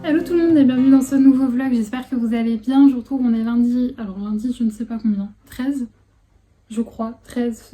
Hello tout le monde et bienvenue dans ce nouveau vlog, j'espère que vous allez bien. Je vous retrouve, on est lundi, alors lundi je ne sais pas combien, 13 je crois, 13,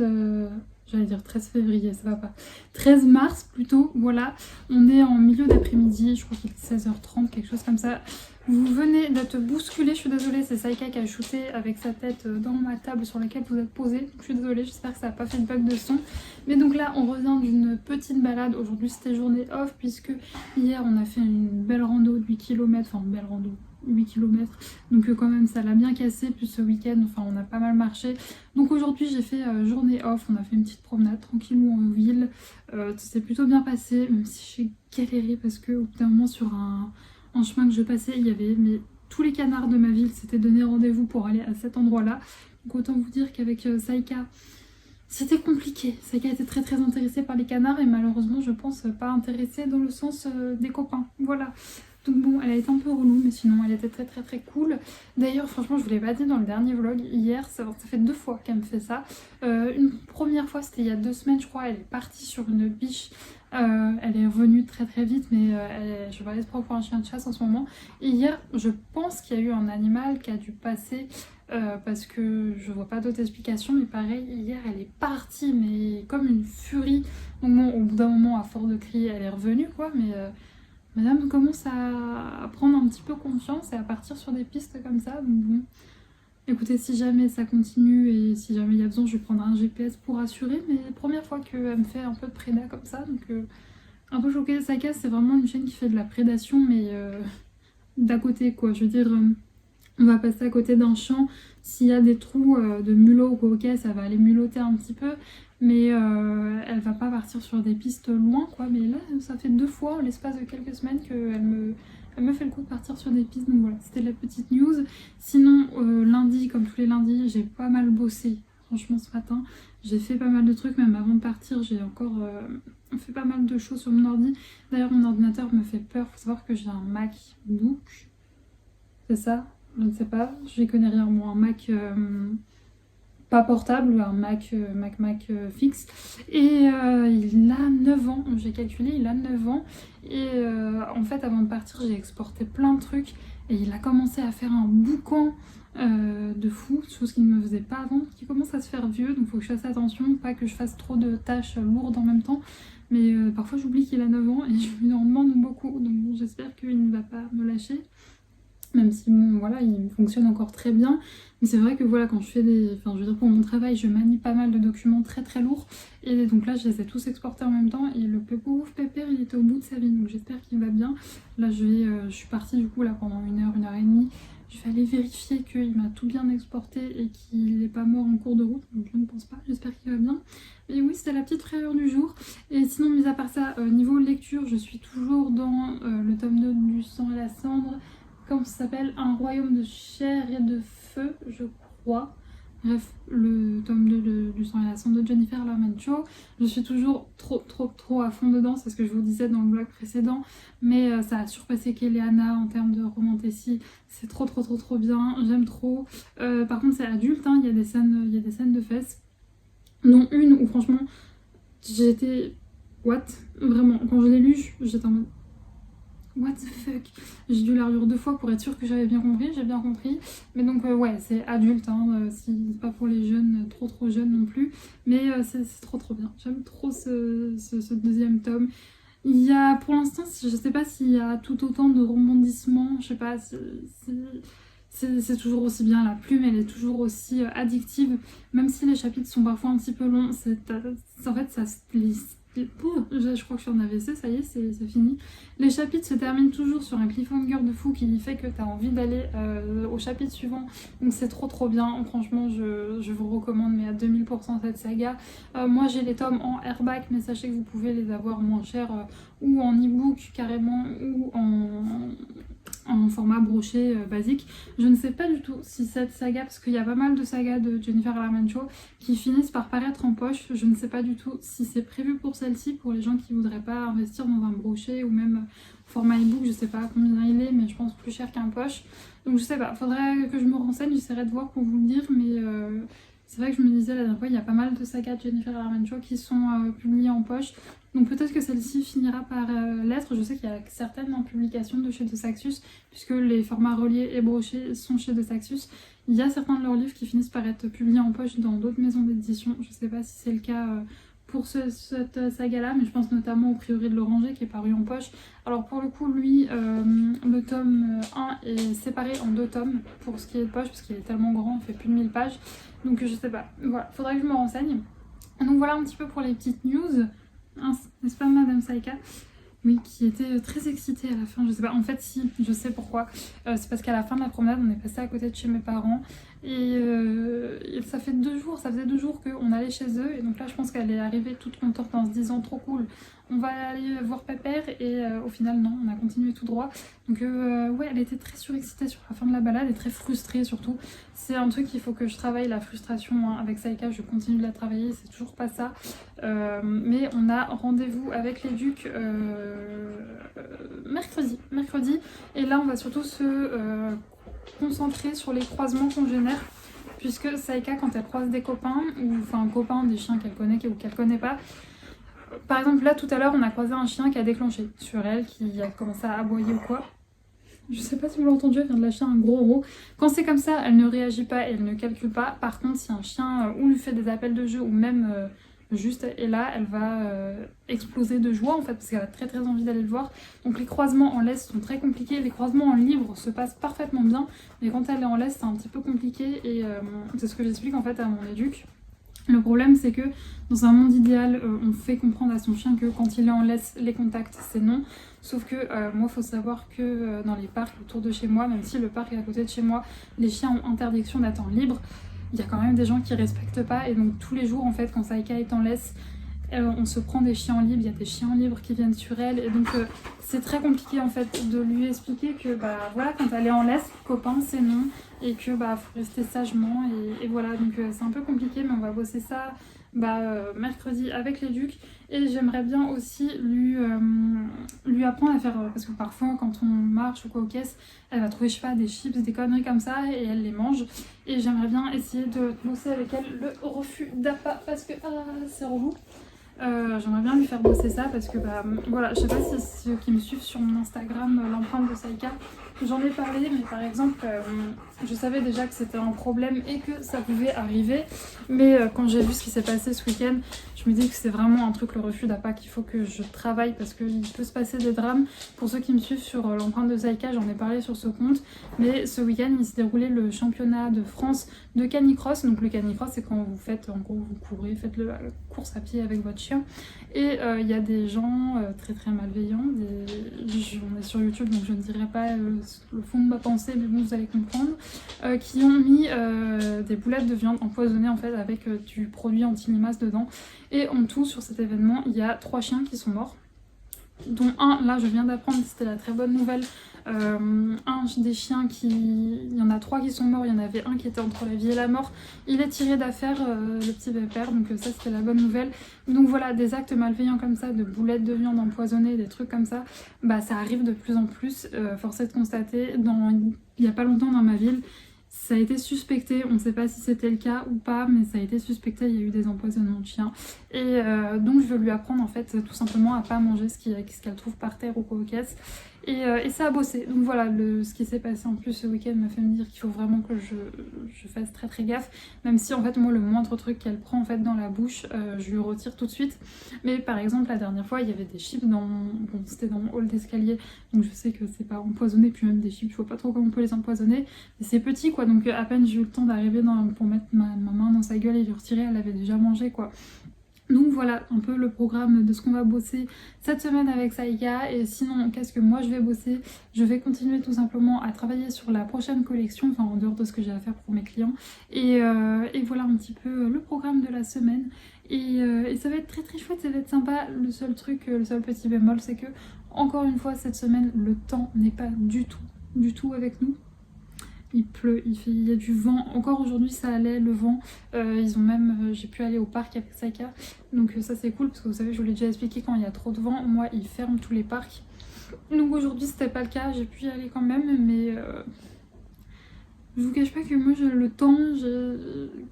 j'allais dire 13 février, ça va pas, 13 mars plutôt, voilà. On est en milieu d'après-midi, je crois qu'il est 16h30, quelque chose comme ça. Vous venez d'être bousculé, je suis désolée, c'est Saïka qui a shooté avec sa tête dans ma table sur laquelle vous êtes posé. Je suis désolée, j'espère que ça n'a pas fait de bug de son. Mais donc là, on revient d'une petite balade. Aujourd'hui, c'était journée off puisque hier, on a fait une belle rando de 8 km, enfin une belle rando, 8 km. Donc quand même, ça l'a bien cassé. Plus ce week-end, enfin, on a pas mal marché. Donc aujourd'hui, j'ai fait journée off. On a fait une petite promenade tranquillement en ville. Ça s'est plutôt bien passé, même si j'ai galéré parce qu'au bout d'un moment, sur un chemin que je passais, il y avait tous les canards de ma ville s'étaient donné rendez-vous pour aller à cet endroit-là. Donc autant vous dire qu'avec Saïka, c'était compliqué. Saïka était très très intéressée par les canards et malheureusement, je pense, pas intéressée dans le sens des copains. Voilà. Donc bon, elle a été un peu relou, mais sinon elle était très très très cool. D'ailleurs, franchement, je vous l'ai pas dit dans le dernier vlog, hier, ça fait 2 fois qu'elle me fait ça. Une première fois, c'était il y a 2 semaines, je crois, elle est partie sur une biche. Elle est revenue très très vite, mais je vais aller se prendre pour un chien de chasse en ce moment. Et hier, je pense qu'il y a eu un animal qui a dû passer parce que je vois pas d'autre explication, mais pareil, hier elle est partie, mais comme une furie. Donc bon, au bout d'un moment, à force de crier, elle est revenue quoi, mais madame commence à prendre un petit peu confiance et à partir sur des pistes comme ça. Donc bon, écoutez, si jamais ça continue et si jamais il y a besoin, je vais prendre un GPS pour assurer, mais première fois qu'elle me fait un peu de préda comme ça, donc un peu choquée. Saka, c'est vraiment une chaîne qui fait de la prédation, mais d'à côté quoi, je veux dire... on va passer à côté d'un champ. S'il y a des trous de mulot ou quoi, ok, ça va aller muloter un petit peu. Mais elle va pas partir sur des pistes loin, quoi. Mais là, ça fait 2 fois en l'espace de quelques semaines elle me fait le coup de partir sur des pistes. Donc voilà, c'était la petite news. Sinon, lundi, comme tous les lundis, j'ai pas mal bossé. Franchement, ce matin, j'ai fait pas mal de trucs. Même avant de partir, j'ai encore fait pas mal de choses sur mon ordi. D'ailleurs, mon ordinateur me fait peur. Faut savoir que j'ai un MacBook. C'est ça? Je ne sais pas, je n'y connais rien moi, un Mac pas portable, un Mac fixe. Et il a 9 ans, j'ai calculé, il a 9 ans. Et en fait, avant de partir, j'ai exporté plein de trucs. Et il a commencé à faire un boucan de fou, chose qu'il ne me faisait pas avant, qui commence à se faire vieux. Donc il faut que je fasse attention, pas que je fasse trop de tâches lourdes en même temps. Mais parfois j'oublie qu'il a 9 ans et je lui en demande beaucoup. Donc bon, j'espère qu'il ne va pas me lâcher. Même si bon voilà, il fonctionne encore très bien, mais c'est vrai que voilà, quand je fais enfin je veux dire, pour mon travail, je manie pas mal de documents très très lourds, et donc là je les ai tous exportés en même temps, et le pauvre pépère il était au bout de sa vie, donc j'espère qu'il va bien. Là je suis partie du coup là pendant 1 heure et demie, je vais aller vérifier qu'il m'a tout bien exporté et qu'il n'est pas mort en cours de route, donc je ne pense pas, j'espère qu'il va bien. Mais oui, c'était la petite frayeur du jour. Et sinon, mis à part ça, niveau lecture, je suis toujours dans le tome 2 du sang et la cendre. Comment ça s'appelle? Un royaume de chair et de feu, je crois. Bref, le tome 2 du sang et la cendre de Jennifer Larmencho. Je suis toujours trop à fond dedans, c'est ce que je vous disais dans le blog précédent. Mais ça a surpassé Kéléana en termes de romantécie. C'est trop bien, j'aime trop. Par contre, c'est adulte, hein, il y a des scènes de fesses. Dont une où franchement, j'étais... What? Vraiment, quand je l'ai lu, j'étais en mode... What the fuck? J'ai dû la relire 2 fois pour être sûre que j'avais bien compris, j'ai bien compris. Mais donc ouais, c'est adulte, hein, c'est pas pour les jeunes, trop jeunes non plus. Mais c'est trop bien. J'aime trop ce deuxième tome. Il y a, pour l'instant, je sais pas s'il y a tout autant de rebondissements, je sais pas, c'est toujours aussi bien, la plume elle est toujours aussi addictive, même si les chapitres sont parfois un petit peu longs, en fait ça se lit. Je crois que je suis en AVC, ça y est, c'est fini. Les chapitres se terminent toujours sur un cliffhanger de fou qui fait que tu as envie d'aller au chapitre suivant. Donc c'est trop bien. Franchement, je vous recommande, mais à 2000% cette saga. Moi j'ai les tomes en airback, mais sachez que vous pouvez les avoir moins cher ou en e-book carrément, ou en format broché basique. Je ne sais pas du tout si cette saga, parce qu'il y a pas mal de sagas de Jennifer Larmencho qui finissent par paraître en poche, je ne sais pas du tout si c'est prévu pour celle-ci, pour les gens qui voudraient pas investir dans un brochet ou même format e-book, je sais pas combien il est, mais je pense plus cher qu'un poche. Donc je sais pas, faudrait que je me renseigne, j'essaierai de voir pour vous le dire, mais C'est vrai que je me disais la dernière fois, il y a pas mal de sagas de Jennifer Armenchou qui sont publiées en poche. Donc peut-être que celle-ci finira par l'être. Je sais qu'il y a certaines en publication de chez De Saxus, puisque les formats reliés et brochés sont chez De Saxus. Il y a certains de leurs livres qui finissent par être publiés en poche dans d'autres maisons d'édition. Je sais pas si c'est le cas pour cette saga-là, mais je pense notamment au Prieuré de l'Oranger qui est paru en poche. Alors pour le coup, lui, le tome 1 est séparé en 2 tomes pour ce qui est de poche, parce qu'il est tellement grand, il fait plus de 1000 pages. Donc je sais pas, voilà, faudrait que je me renseigne. Donc voilà un petit peu pour les petites news. Hein, n'est-ce pas Madame Saïka? Oui, qui était très excitée à la fin, je sais pas, en fait si, je sais pourquoi. C'est parce qu'à la fin de la promenade, on est passé à côté de chez mes parents et ça faisait 2 jours qu'on allait chez eux et donc là je pense qu'elle est arrivée toute contente en se disant trop cool, on va aller voir Pépère et au final non, on a continué tout droit. Donc ouais, elle était très surexcitée sur la fin de la balade et très frustrée surtout. C'est un truc qu'il faut que je travaille, la frustration hein, avec Saïka, je continue de la travailler, c'est toujours pas ça. Mais on a rendez-vous avec les ducs mercredi et là on va surtout se concentrer sur les croisements qu'on génère, puisque Saïka quand elle croise des copains ou enfin copains des chiens qu'elle connaît ou qu'elle connaît pas, par exemple là tout à l'heure on a croisé un chien qui a déclenché sur elle, qui a commencé à aboyer ou quoi. Je sais pas si vous l'avez entendu, elle vient de lâcher un gros rot. Quand c'est comme ça, elle ne réagit pas et elle ne calcule pas. Par contre, si un chien ou lui fait des appels de jeu ou même juste est là, elle va exploser de joie en fait parce qu'elle a très envie d'aller le voir. Donc les croisements en laisse sont très compliqués. Les croisements en libre se passent parfaitement bien. Mais quand elle est en laisse, c'est un petit peu compliqué et c'est ce que j'explique en fait à mon éduc. Le problème c'est que dans un monde idéal, on fait comprendre à son chien que quand il est en laisse, les contacts c'est non. Sauf que moi il faut savoir que dans les parcs autour de chez moi, même si le parc est à côté de chez moi, les chiens ont interdiction d'être en libre. Il y a quand même des gens qui respectent pas et donc tous les jours en fait quand Saïka est en laisse, on se prend des chiens en libre, il y a des chiens en libre qui viennent sur elle et donc c'est très compliqué en fait de lui expliquer que bah voilà quand elle est en laisse, copain c'est non et que bah faut rester sagement et voilà donc c'est un peu compliqué mais on va bosser ça mercredi avec les ducs et j'aimerais bien aussi lui apprendre à faire parce que parfois quand on marche ou quoi aux caisses elle va trouver je sais pas des chips, des conneries comme ça et elle les mange et j'aimerais bien essayer de bosser avec elle le refus d'appât parce que c'est relou. J'aimerais bien lui faire bosser ça parce que voilà, je sais pas si ceux qui me suivent sur mon Instagram, l'empreinte de Saïka, j'en ai parlé, mais par exemple, je savais déjà que c'était un problème et que ça pouvait arriver, mais quand j'ai vu ce qui s'est passé ce week-end, je me dis que c'est vraiment un truc, le refus d'appât, qu'il faut que je travaille parce qu'il peut se passer des drames. Pour ceux qui me suivent sur l'empreinte de Saïka, j'en ai parlé sur ce compte, mais ce week-end, il s'est déroulé le championnat de France de canicross. Donc le canicross, c'est quand vous faites, en gros, vous courez, faites la course à pied avec votre chien. Et il y a des gens très malveillants, on est sur YouTube donc je ne dirai pas le fond de ma pensée mais bon vous allez comprendre, qui ont mis des boulettes de viande empoisonnées en fait avec du produit anti-limaces dedans et en tout sur cet événement il y a 3 chiens qui sont morts, dont un là je viens d'apprendre, c'était la très bonne nouvelle. Un des chiens il y en a 3 qui sont morts, il y en avait un qui était entre la vie et la mort, il est tiré d'affaire le petit Pépère, donc ça c'était la bonne nouvelle. Donc voilà, des actes malveillants comme ça, de boulettes de viande empoisonnées, des trucs comme ça, ça arrive de plus en plus, force est de constater, il y a pas longtemps dans ma ville, ça a été suspecté, on ne sait pas si c'était le cas ou pas, mais ça a été suspecté, il y a eu des empoisonnements de chiens. Et donc je veux lui apprendre en fait tout simplement à pas manger ce qu'elle trouve par terre ou quoi aux caisses. Et ça a bossé. Donc voilà, ce qui s'est passé en plus ce week-end m'a fait me dire qu'il faut vraiment que je fasse très gaffe. Même si en fait moi le moindre truc qu'elle prend en fait dans la bouche, je lui retire tout de suite. Mais par exemple la dernière fois il y avait des chips c'était dans mon hall d'escalier. Donc je sais que c'est pas empoisonné, puis même des chips, je vois pas trop comment on peut les empoisonner. Mais c'est petit quoi, donc à peine j'ai eu le temps d'arriver pour mettre ma main dans sa gueule et lui retirer, elle avait déjà mangé quoi. Donc voilà un peu le programme de ce qu'on va bosser cette semaine avec Saïka. Et sinon qu'est-ce que moi je vais bosser? Je vais continuer tout simplement à travailler sur la prochaine collection, enfin en dehors de ce que j'ai à faire pour mes clients. Et voilà un petit peu le programme de la semaine. Et ça va être très chouette, ça va être sympa. Le seul petit bémol c'est que encore une fois cette semaine le temps n'est pas du tout avec nous. Il pleut, il y a du vent. Encore aujourd'hui ça allait le vent. J'ai pu aller au parc avec Saïka. Donc ça c'est cool parce que vous savez je vous l'ai déjà expliqué, quand il y a trop de vent, moi ils ferment tous les parcs. Donc aujourd'hui c'était pas le cas, j'ai pu y aller quand même mais Je vous cache pas que moi j'ai le temps,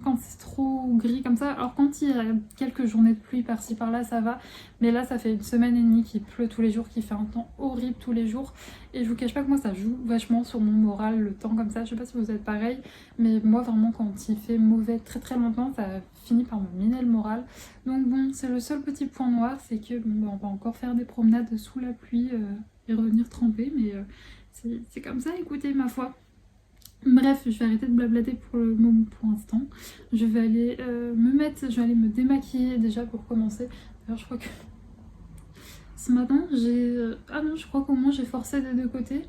quand c'est trop gris comme ça, alors quand il y a quelques journées de pluie par-ci par-là ça va, mais là ça fait une semaine et demie qu'il pleut tous les jours, qu'il fait un temps horrible tous les jours, et je vous cache pas que moi ça joue vachement sur mon moral le temps comme ça, je sais pas si vous êtes pareil, mais moi vraiment quand il fait mauvais très très longtemps ça finit par me miner le moral. Donc bon, c'est le seul petit point noir, c'est que bon, bah, on va encore faire des promenades sous la pluie et revenir tremper, mais c'est comme ça, écoutez ma foi. Bref, je vais arrêter de blablater pour le moment pour l'instant. Je vais aller je vais aller me démaquiller déjà pour commencer. D'ailleurs, je crois que ce matin, ah non, je crois qu'au moins j'ai forcé des deux côtés.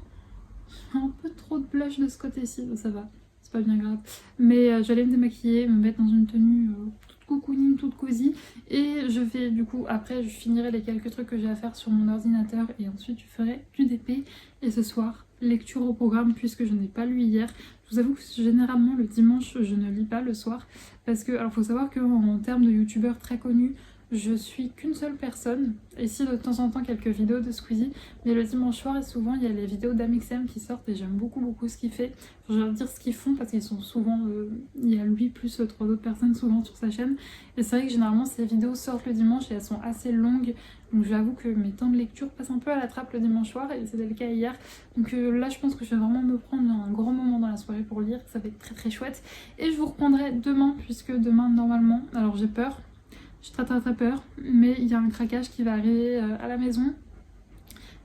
J'ai un peu trop de blush de ce côté-ci, ça va, c'est pas bien grave. Mais j'allais me démaquiller, me mettre dans une tenue toute cocooning, toute cosy. Et je vais du coup, après, je finirai les quelques trucs que j'ai à faire sur mon ordinateur. Et ensuite, je ferai du DP. Et ce soir, lecture au programme puisque je n'ai pas lu hier. Je vous avoue que généralement le dimanche je ne lis pas le soir parce que, alors faut savoir qu'en termes de youtubeurs très connus, je suis qu'une seule personne, et si de temps en temps quelques vidéos de Squeezie, mais le dimanche soir et souvent il y a les vidéos d'Amixem qui sortent et j'aime beaucoup ce qu'ils fait. Enfin, je veux dire ce qu'ils font parce qu'ils sont souvent, il y a lui plus trois autres personnes souvent sur sa chaîne, et c'est vrai que généralement ces vidéos sortent le dimanche et elles sont assez longues, donc j'avoue que mes temps de lecture passent un peu à la trappe le dimanche soir et c'était le cas hier. Donc là je pense que je vais vraiment me prendre un grand moment dans la soirée pour lire, ça va être très très chouette, et je vous reprendrai demain puisque demain normalement, alors j'ai peur. J'ai très peur, mais il y a un craquage qui va arriver à la maison.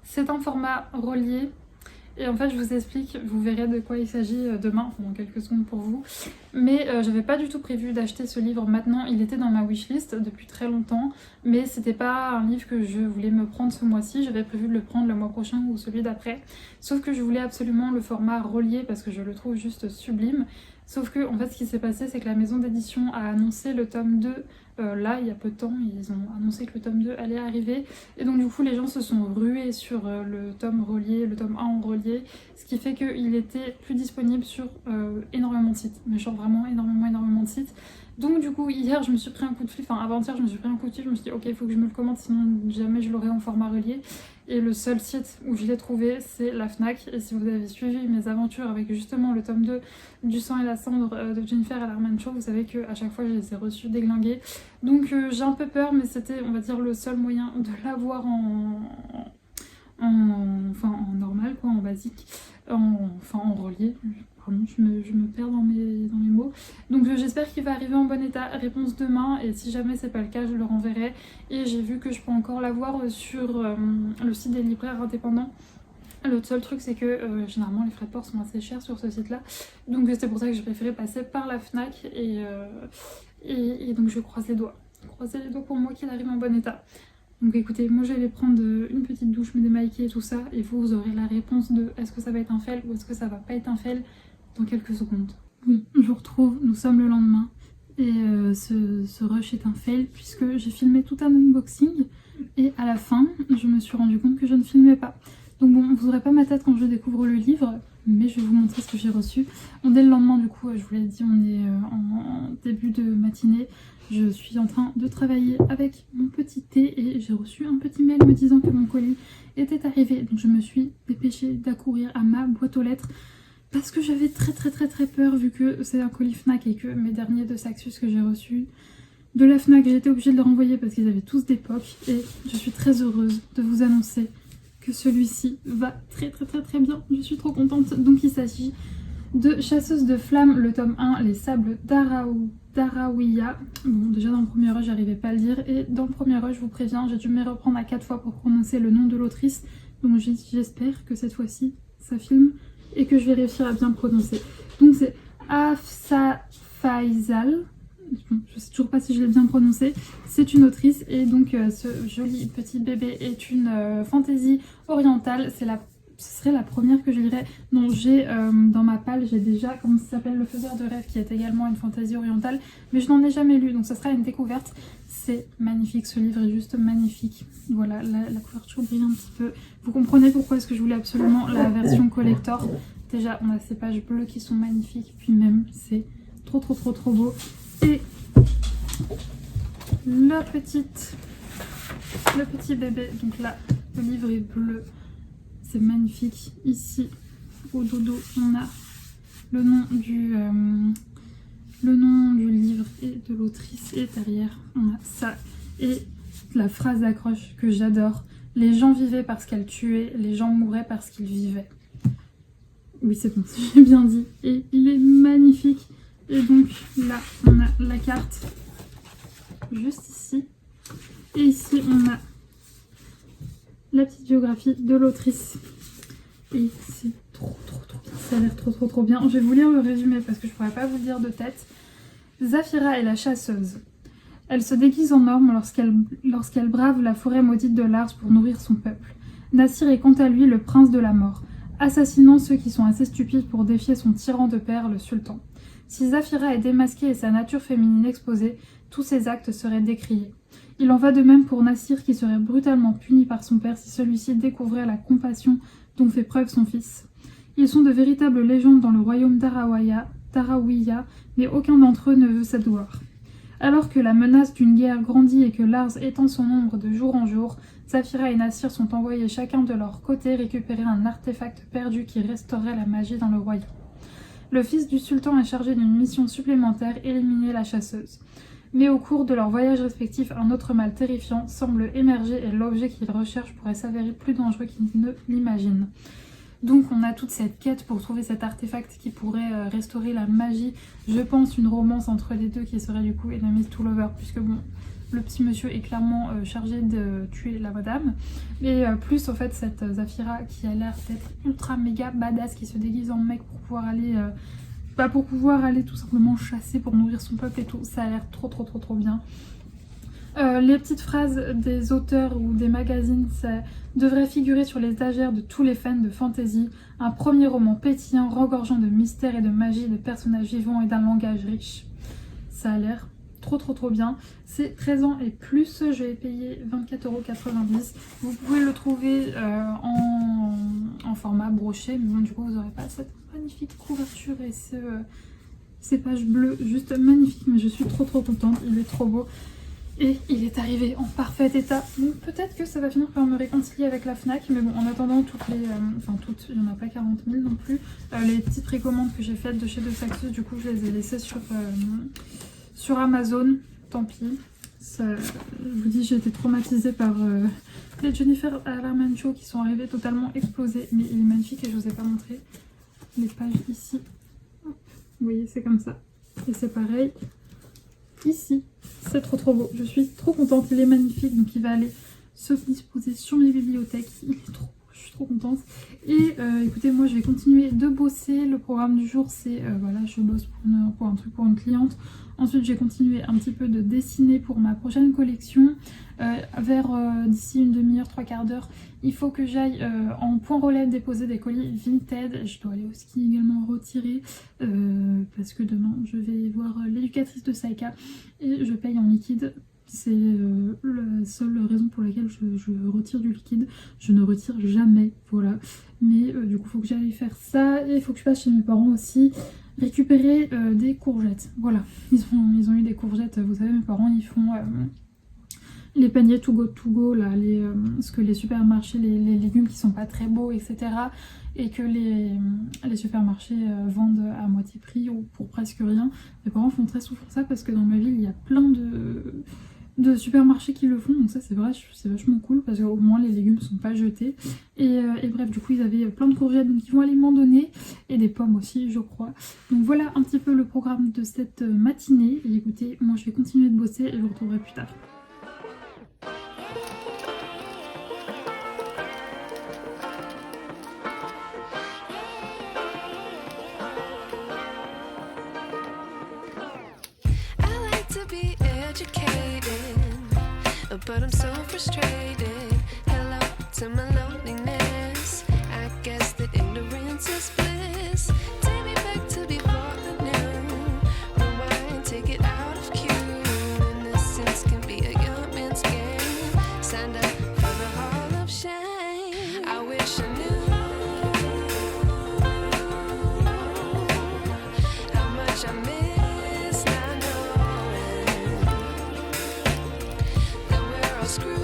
C'est un format relié. Et en fait, je vous explique, vous verrez de quoi il s'agit demain, enfin dans quelques secondes pour vous. Mais j'avais pas du tout prévu d'acheter ce livre maintenant, il était dans ma wishlist depuis très longtemps, mais c'était pas un livre que je voulais me prendre ce mois-ci, j'avais prévu de le prendre le mois prochain ou celui d'après. Sauf que je voulais absolument le format relié parce que je le trouve juste sublime. Sauf que en fait ce qui s'est passé c'est que la maison d'édition a annoncé le tome 2 là il y a peu de temps, ils ont annoncé que le tome 2 allait arriver et donc du coup les gens se sont rués sur le tome relié, le tome 1 en relié, ce qui fait qu'il était plus disponible sur énormément de sites, mais genre vraiment énormément de sites. Donc du coup hier je me suis pris un coup de fil, enfin avant-hier je me suis pris un coup de fil, je me suis dit ok il faut que je me le commande sinon jamais je l'aurai en format relié. Et le seul site où je l'ai trouvé c'est la Fnac, et si vous avez suivi mes aventures avec justement le tome 2 du sang et la cendre de Jennifer Alarman Show, vous savez qu'à chaque fois je les ai reçus déglingués. Donc j'ai un peu peur, mais c'était on va dire le seul moyen de l'avoir en normal quoi, en basique, en relié. Pardon, je me perds dans mes mots. Donc j'espère qu'il va arriver en bon état. Réponse demain, et si jamais c'est pas le cas je le renverrai. Et j'ai vu que je peux encore l'avoir sur le site des libraires indépendants. Le seul truc c'est que généralement les frais de port sont assez chers sur ce site là, donc c'est pour ça que j'ai préféré passer par la Fnac et donc je croise les doigts pour moi qu'il arrive en bon état. Donc écoutez, moi j'allais prendre une petite douche, me démaquiller et tout ça, et vous aurez la réponse de est-ce que ça va être un fail ou est-ce que ça va pas être un fail dans quelques secondes. Oui, je vous retrouve, nous sommes le lendemain, et ce rush est un fail puisque j'ai filmé tout un unboxing et à la fin je me suis rendu compte que je ne filmais pas. Donc bon, vous n'aurez pas ma tête quand je découvre le livre, mais je vais vous montrer ce que j'ai reçu. Dès le lendemain du coup, je vous l'ai dit, on est en début de matinée. Je suis en train de travailler avec mon petit thé et j'ai reçu un petit mail me disant que mon colis était arrivé. Donc je me suis dépêchée d'accourir à ma boîte aux lettres parce que j'avais très peur vu que c'est un colis Fnac et que mes derniers de Saxus que j'ai reçus de la Fnac, j'ai été obligée de les renvoyer parce qu'ils avaient tous des pocs, et je suis très heureuse de vous annoncer que celui-ci va très bien, je suis trop contente. Donc il s'agit de Chasseuse de flammes, le tome 1, les sables d'Arawiya. Bon, déjà dans le premier rush j'arrivais pas à le dire, et dans le premier rush je vous préviens, j'ai dû me reprendre à 4 fois pour prononcer le nom de l'autrice, donc j'espère que cette fois-ci ça filme et que je vais réussir à bien prononcer. Donc c'est Hafsa Faizal. Je sais toujours pas si je l'ai bien prononcé. C'est une autrice, et donc ce joli petit bébé est une fantaisie orientale. Ce serait la première que je lirais. Non, j'ai dans ma palle, j'ai déjà, comment ça s'appelle, Le Faiseur de rêves, qui est également une fantaisie orientale, mais je n'en ai jamais lu, donc ça sera une découverte. C'est magnifique, ce livre est juste magnifique. Voilà, la couverture brille un petit peu. Vous comprenez pourquoi est-ce que je voulais absolument la version collector. Déjà, on a ces pages bleues qui sont magnifiques, puis même, c'est trop beau. Et le petit bébé, donc là le livre est bleu, c'est magnifique. Ici au dodo on a le nom du livre et de l'autrice, et derrière on a ça. Et la phrase d'accroche que j'adore: les gens vivaient parce qu'elles tuaient, les gens mouraient parce qu'ils vivaient. Oui, c'est bon, j'ai bien dit. Et il est magnifique. Et donc là, on a la carte juste ici. Et ici, on a la petite biographie de l'autrice. Et c'est trop bien. Ça a l'air trop bien. Je vais vous lire le résumé parce que je pourrais pas vous le dire de tête. Zafira est la chasseuse. Elle se déguise en homme lorsqu'elle brave la forêt maudite de Lars pour nourrir son peuple. Nassir est quant à lui le prince de la mort, assassinant ceux qui sont assez stupides pour défier son tyran de père, le sultan. Si Zafira est démasquée et sa nature féminine exposée, tous ses actes seraient décriés. Il en va de même pour Nassir qui serait brutalement puni par son père si celui-ci découvrait la compassion dont fait preuve son fils. Ils sont de véritables légendes dans le royaume d'Arawiya, mais aucun d'entre eux ne veut cette gloire. Alors que la menace d'une guerre grandit et que Lars étend son ombre de jour en jour, Zafira et Nassir sont envoyés chacun de leur côté récupérer un artefact perdu qui restaurerait la magie dans le royaume. Le fils du sultan est chargé d'une mission supplémentaire, éliminer la chasseuse. Mais au cours de leur voyage respectif, un autre mal terrifiant semble émerger et l'objet qu'ils recherchent pourrait s'avérer plus dangereux qu'ils ne l'imaginent. Donc on a toute cette quête pour trouver cet artefact qui pourrait restaurer la magie. Je pense une romance entre les deux qui serait du coup Enemies to Lover, puisque bon, le petit monsieur est clairement chargé de tuer la madame. Mais plus en fait cette Zafira qui a l'air d'être ultra méga badass, qui se déguise en mec pour pouvoir aller... pour pouvoir aller tout simplement chasser pour nourrir son peuple et tout. Ça a l'air trop bien. Les petites phrases des auteurs ou des magazines, ça devrait figurer sur les étagères de tous les fans de fantasy. Un premier roman pétillant, regorgeant de mystère et de magie, de personnages vivants et d'un langage riche. Ça a l'air trop bien. C'est 13 ans et plus, je vais payer 24,90 €. Vous pouvez le trouver en format broché, mais bon, du coup vous n'aurez pas cette magnifique couverture et ces pages bleues juste magnifiques. Mais je suis trop contente, il est trop beau. Et il est arrivé en parfait état. Donc peut-être que ça va finir par me réconcilier avec la Fnac. Mais bon, en attendant, il n'y en a pas 40 000 non plus. Les petites précommandes que j'ai faites de chez De Saxus, du coup je les ai laissées sur Amazon. Tant pis. Ça, je vous dis, j'ai été traumatisée par les Jennifer Alarman Show qui sont arrivés totalement explosés. Mais il est magnifique et je vous ai pas montré les pages ici. Vous voyez, c'est comme ça. Et c'est pareil ici. C'est trop beau. Je suis trop contente. Il est magnifique. Donc il va aller se disposer sur mes bibliothèques. Il est trop beau. Je suis trop contente. Et écoutez, moi je vais continuer de bosser. Le programme du jour, c'est voilà, je bosse pour une cliente. Ensuite, j'ai continué un petit peu de dessiner pour ma prochaine collection. D'ici une demi-heure, 3/4 d'heure, il faut que j'aille en point relais déposer des colis Vinted. Je dois aller au ski également retirer parce que demain, je vais voir l'éducatrice de Saïka et je paye en liquide. C'est la seule raison pour laquelle je retire du liquide. Je ne retire jamais, voilà. Mais du coup, il faut que j'aille faire ça et il faut que je passe chez mes parents aussi récupérer des courgettes. Voilà, ils ont eu des courgettes. Vous savez, mes parents, ils font les paniers to go là, ce que les supermarchés, les légumes qui sont pas très beaux, etc. Et que les supermarchés vendent à moitié prix ou pour presque rien. Mes parents font très souvent ça parce que dans ma ville, il y a plein de supermarchés qui le font, donc ça c'est vrai, c'est vachement cool parce qu'au moins les légumes sont pas jetés. Et bref, du coup ils avaient plein de courgettes, donc ils vont aller m'en donner, et des pommes aussi je crois. Donc voilà un petit peu le programme de cette matinée. Et écoutez, moi je vais continuer de bosser et je vous retrouverai plus tard. But I'm so frustrated. Hello to my loneliness. I guess that ignorance is bliss. Take me back to before I knew. Rewind, take it out of cue. Innocence can be a young man's game. Signed up for the hall of shame. I wish I knew how much I miss not knowing. Screw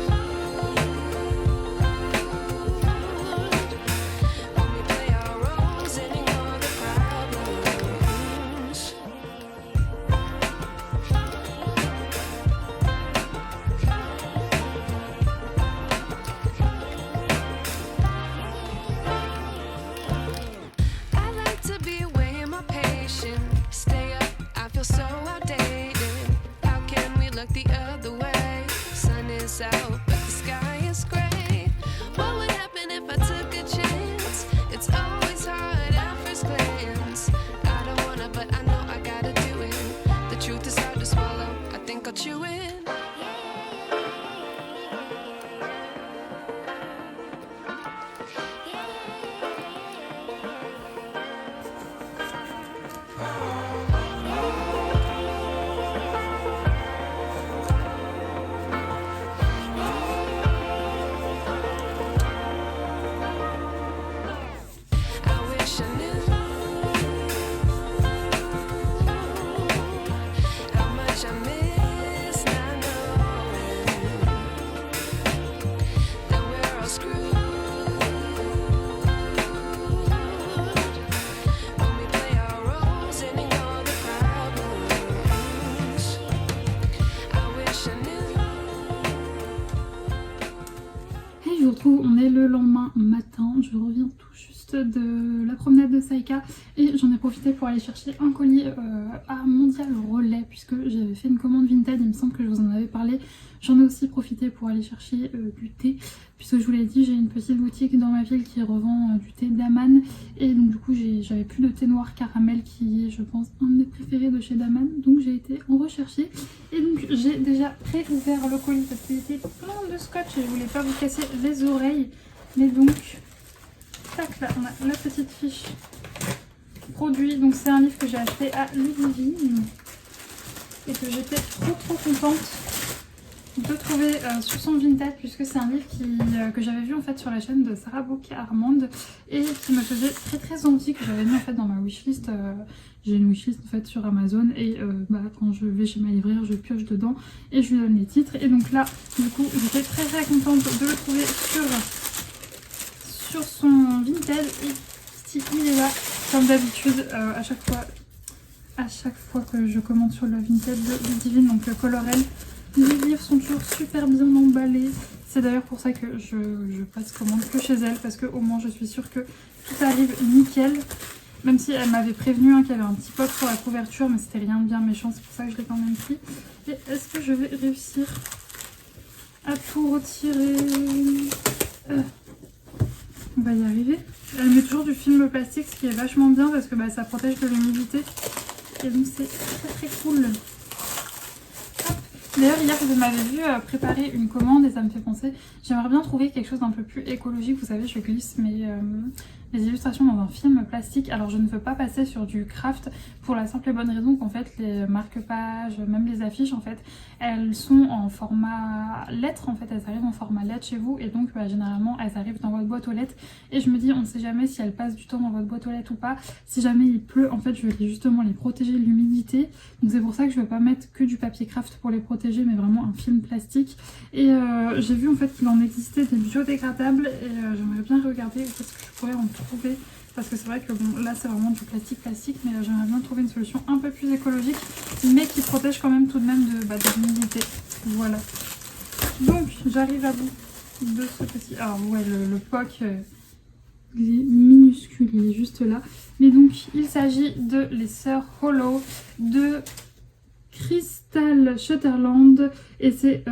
vous retrouve, on est le lendemain matin, je reviens tout juste de la promenade de Saïka et j'en ai profité pour aller chercher un colis à Mondial Relais puisque j'avais fait une commande Vinted, il me semble que je vous en avais parlé. J'en ai aussi profité pour aller chercher du thé puisque je vous l'ai dit, j'ai une petite boutique dans ma ville qui revend du thé Daman et donc du coup j'avais plus de thé noir caramel qui est je pense un de mes préférés de chez Daman, donc j'ai été en rechercher et donc j'ai déjà pré-ouvert le colis parce qu'il était plein de scotch et je voulais pas vous casser les oreilles. Mais donc, tac, là on a la petite fiche produit. Donc c'est un livre que j'ai acheté à Ludivine et que j'étais trop contente de trouver sur son Vinted puisque c'est un livre que j'avais vu en fait sur la chaîne de Sarah Bouquet Armande et qui me faisait très envie, que j'avais mis en fait dans ma wishlist. J'ai une wishlist en fait sur Amazon et quand je vais chez ma libraire je pioche dedans et je lui donne les titres et donc là du coup j'étais très contente de le trouver sur son Vinted et il est là comme d'habitude à chaque fois que je commande sur le Vinted de Ludivine, donc le Colorel. Les livres sont toujours super bien emballés. C'est d'ailleurs pour ça que je passe commande que chez elle parce que au moins je suis sûre que tout arrive nickel. Même si elle m'avait prévenu qu'il y avait un petit pot sur la couverture, mais c'était rien de bien méchant, c'est pour ça que je l'ai quand même pris. Et est-ce que je vais réussir à tout retirer? On va y arriver. Elle met toujours du film plastique, ce qui est vachement bien parce que ça protège de l'humidité. Et donc c'est très cool. D'ailleurs hier vous m'avez vu préparer une commande et ça me fait penser, j'aimerais bien trouver quelque chose d'un peu plus écologique. Vous savez, je glisse les illustrations dans un film plastique. Alors je ne veux pas passer sur du craft pour la simple et bonne raison qu'en fait les marque-pages, même les affiches en fait, elles sont en format lettre en fait, elles arrivent en format lettre chez vous et donc généralement elles arrivent dans votre boîte aux lettres et je me dis on ne sait jamais si elles passent du temps dans votre boîte aux lettres ou pas. Si jamais il pleut en fait je vais justement les protéger de l'humidité, donc c'est pour ça que je ne vais pas mettre que du papier craft pour les protéger mais vraiment un film plastique. Et j'ai vu en fait qu'il en existait des biodégradables et j'aimerais bien regarder où est-ce que je pourrais en trouver parce que c'est vrai que bon là c'est vraiment du plastique mais j'aimerais bien trouver une solution un peu plus écologique mais qui protège quand même tout de même de l'humidité. Voilà, donc j'arrive à bout de ce petit... Alors ouais, le POC il est minuscule, il est juste là, mais donc il s'agit de Les Sœurs Hollow de Crystal Sutherland et c'est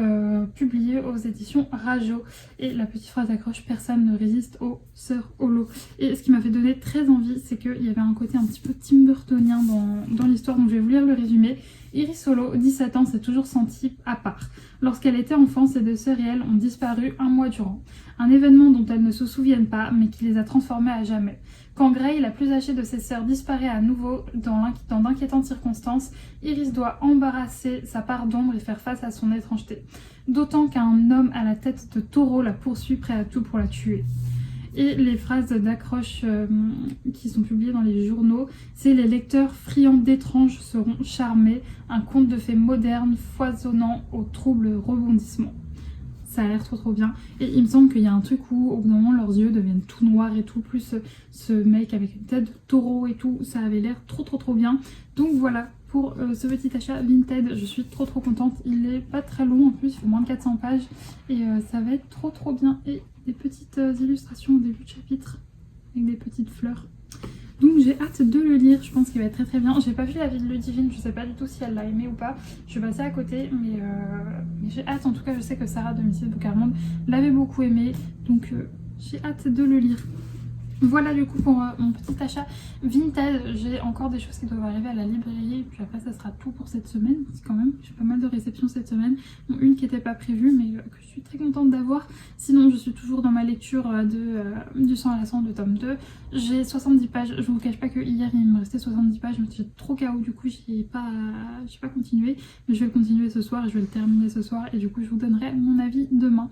publié aux éditions Rajo. Et la petite phrase accroche, personne ne résiste aux Sœurs Hollow. Et ce qui m'a fait donner très envie, c'est qu'il y avait un côté un petit peu Tim Burtonien dans l'histoire, donc je vais vous lire le résumé. Iris Hollow, 17 ans, s'est toujours sentie à part. Lorsqu'elle était enfant, ses deux sœurs et elle ont disparu un mois durant. Un événement dont elles ne se souviennent pas, mais qui les a transformées à jamais. Quand Gray, la plus âgée de ses sœurs, disparaît à nouveau dans d'inquiétantes circonstances, Iris doit embarrasser sa part d'ombre et faire face à son étrangeté. D'autant qu'un homme à la tête de taureau la poursuit, prêt à tout pour la tuer. Et les phrases d'accroche qui sont publiées dans les journaux, c'est « Les lecteurs friands d'étranges seront charmés, un conte de fées moderne foisonnant aux troubles rebondissements ». Ça a l'air trop bien. Et il me semble qu'il y a un truc où au bout d'un moment leurs yeux deviennent tout noirs et tout, plus ce mec avec une tête de taureau et tout, ça avait l'air trop bien. Donc voilà pour ce petit achat Vinted, je suis trop contente. Il est pas très long en plus, il fait moins de 400 pages et ça va être trop bien. Et des petites illustrations au début de chapitre avec des petites fleurs. Donc j'ai hâte de le lire, je pense qu'il va être très bien. J'ai pas vu la vie de Ludivine, je sais pas du tout si elle l'a aimé ou pas. Je suis passée à côté, mais j'ai hâte. En tout cas, je sais que Sarah de Mrs. Bouquet Armande l'avait beaucoup aimé, donc j'ai hâte de le lire. Voilà du coup pour mon petit achat Vinted. J'ai encore des choses qui doivent arriver à la librairie et puis après ça sera tout pour cette semaine. Quand même j'ai pas mal de réceptions cette semaine, bon, une qui n'était pas prévue mais que je suis très contente d'avoir. Sinon je suis toujours dans ma lecture du sang à la sang de tome 2. J'ai 70 pages, je vous cache pas que hier il me restait 70 pages mais j'étais trop KO, du coup j'ai pas continué, mais je vais le continuer ce soir et je vais le terminer ce soir et du coup je vous donnerai mon avis demain.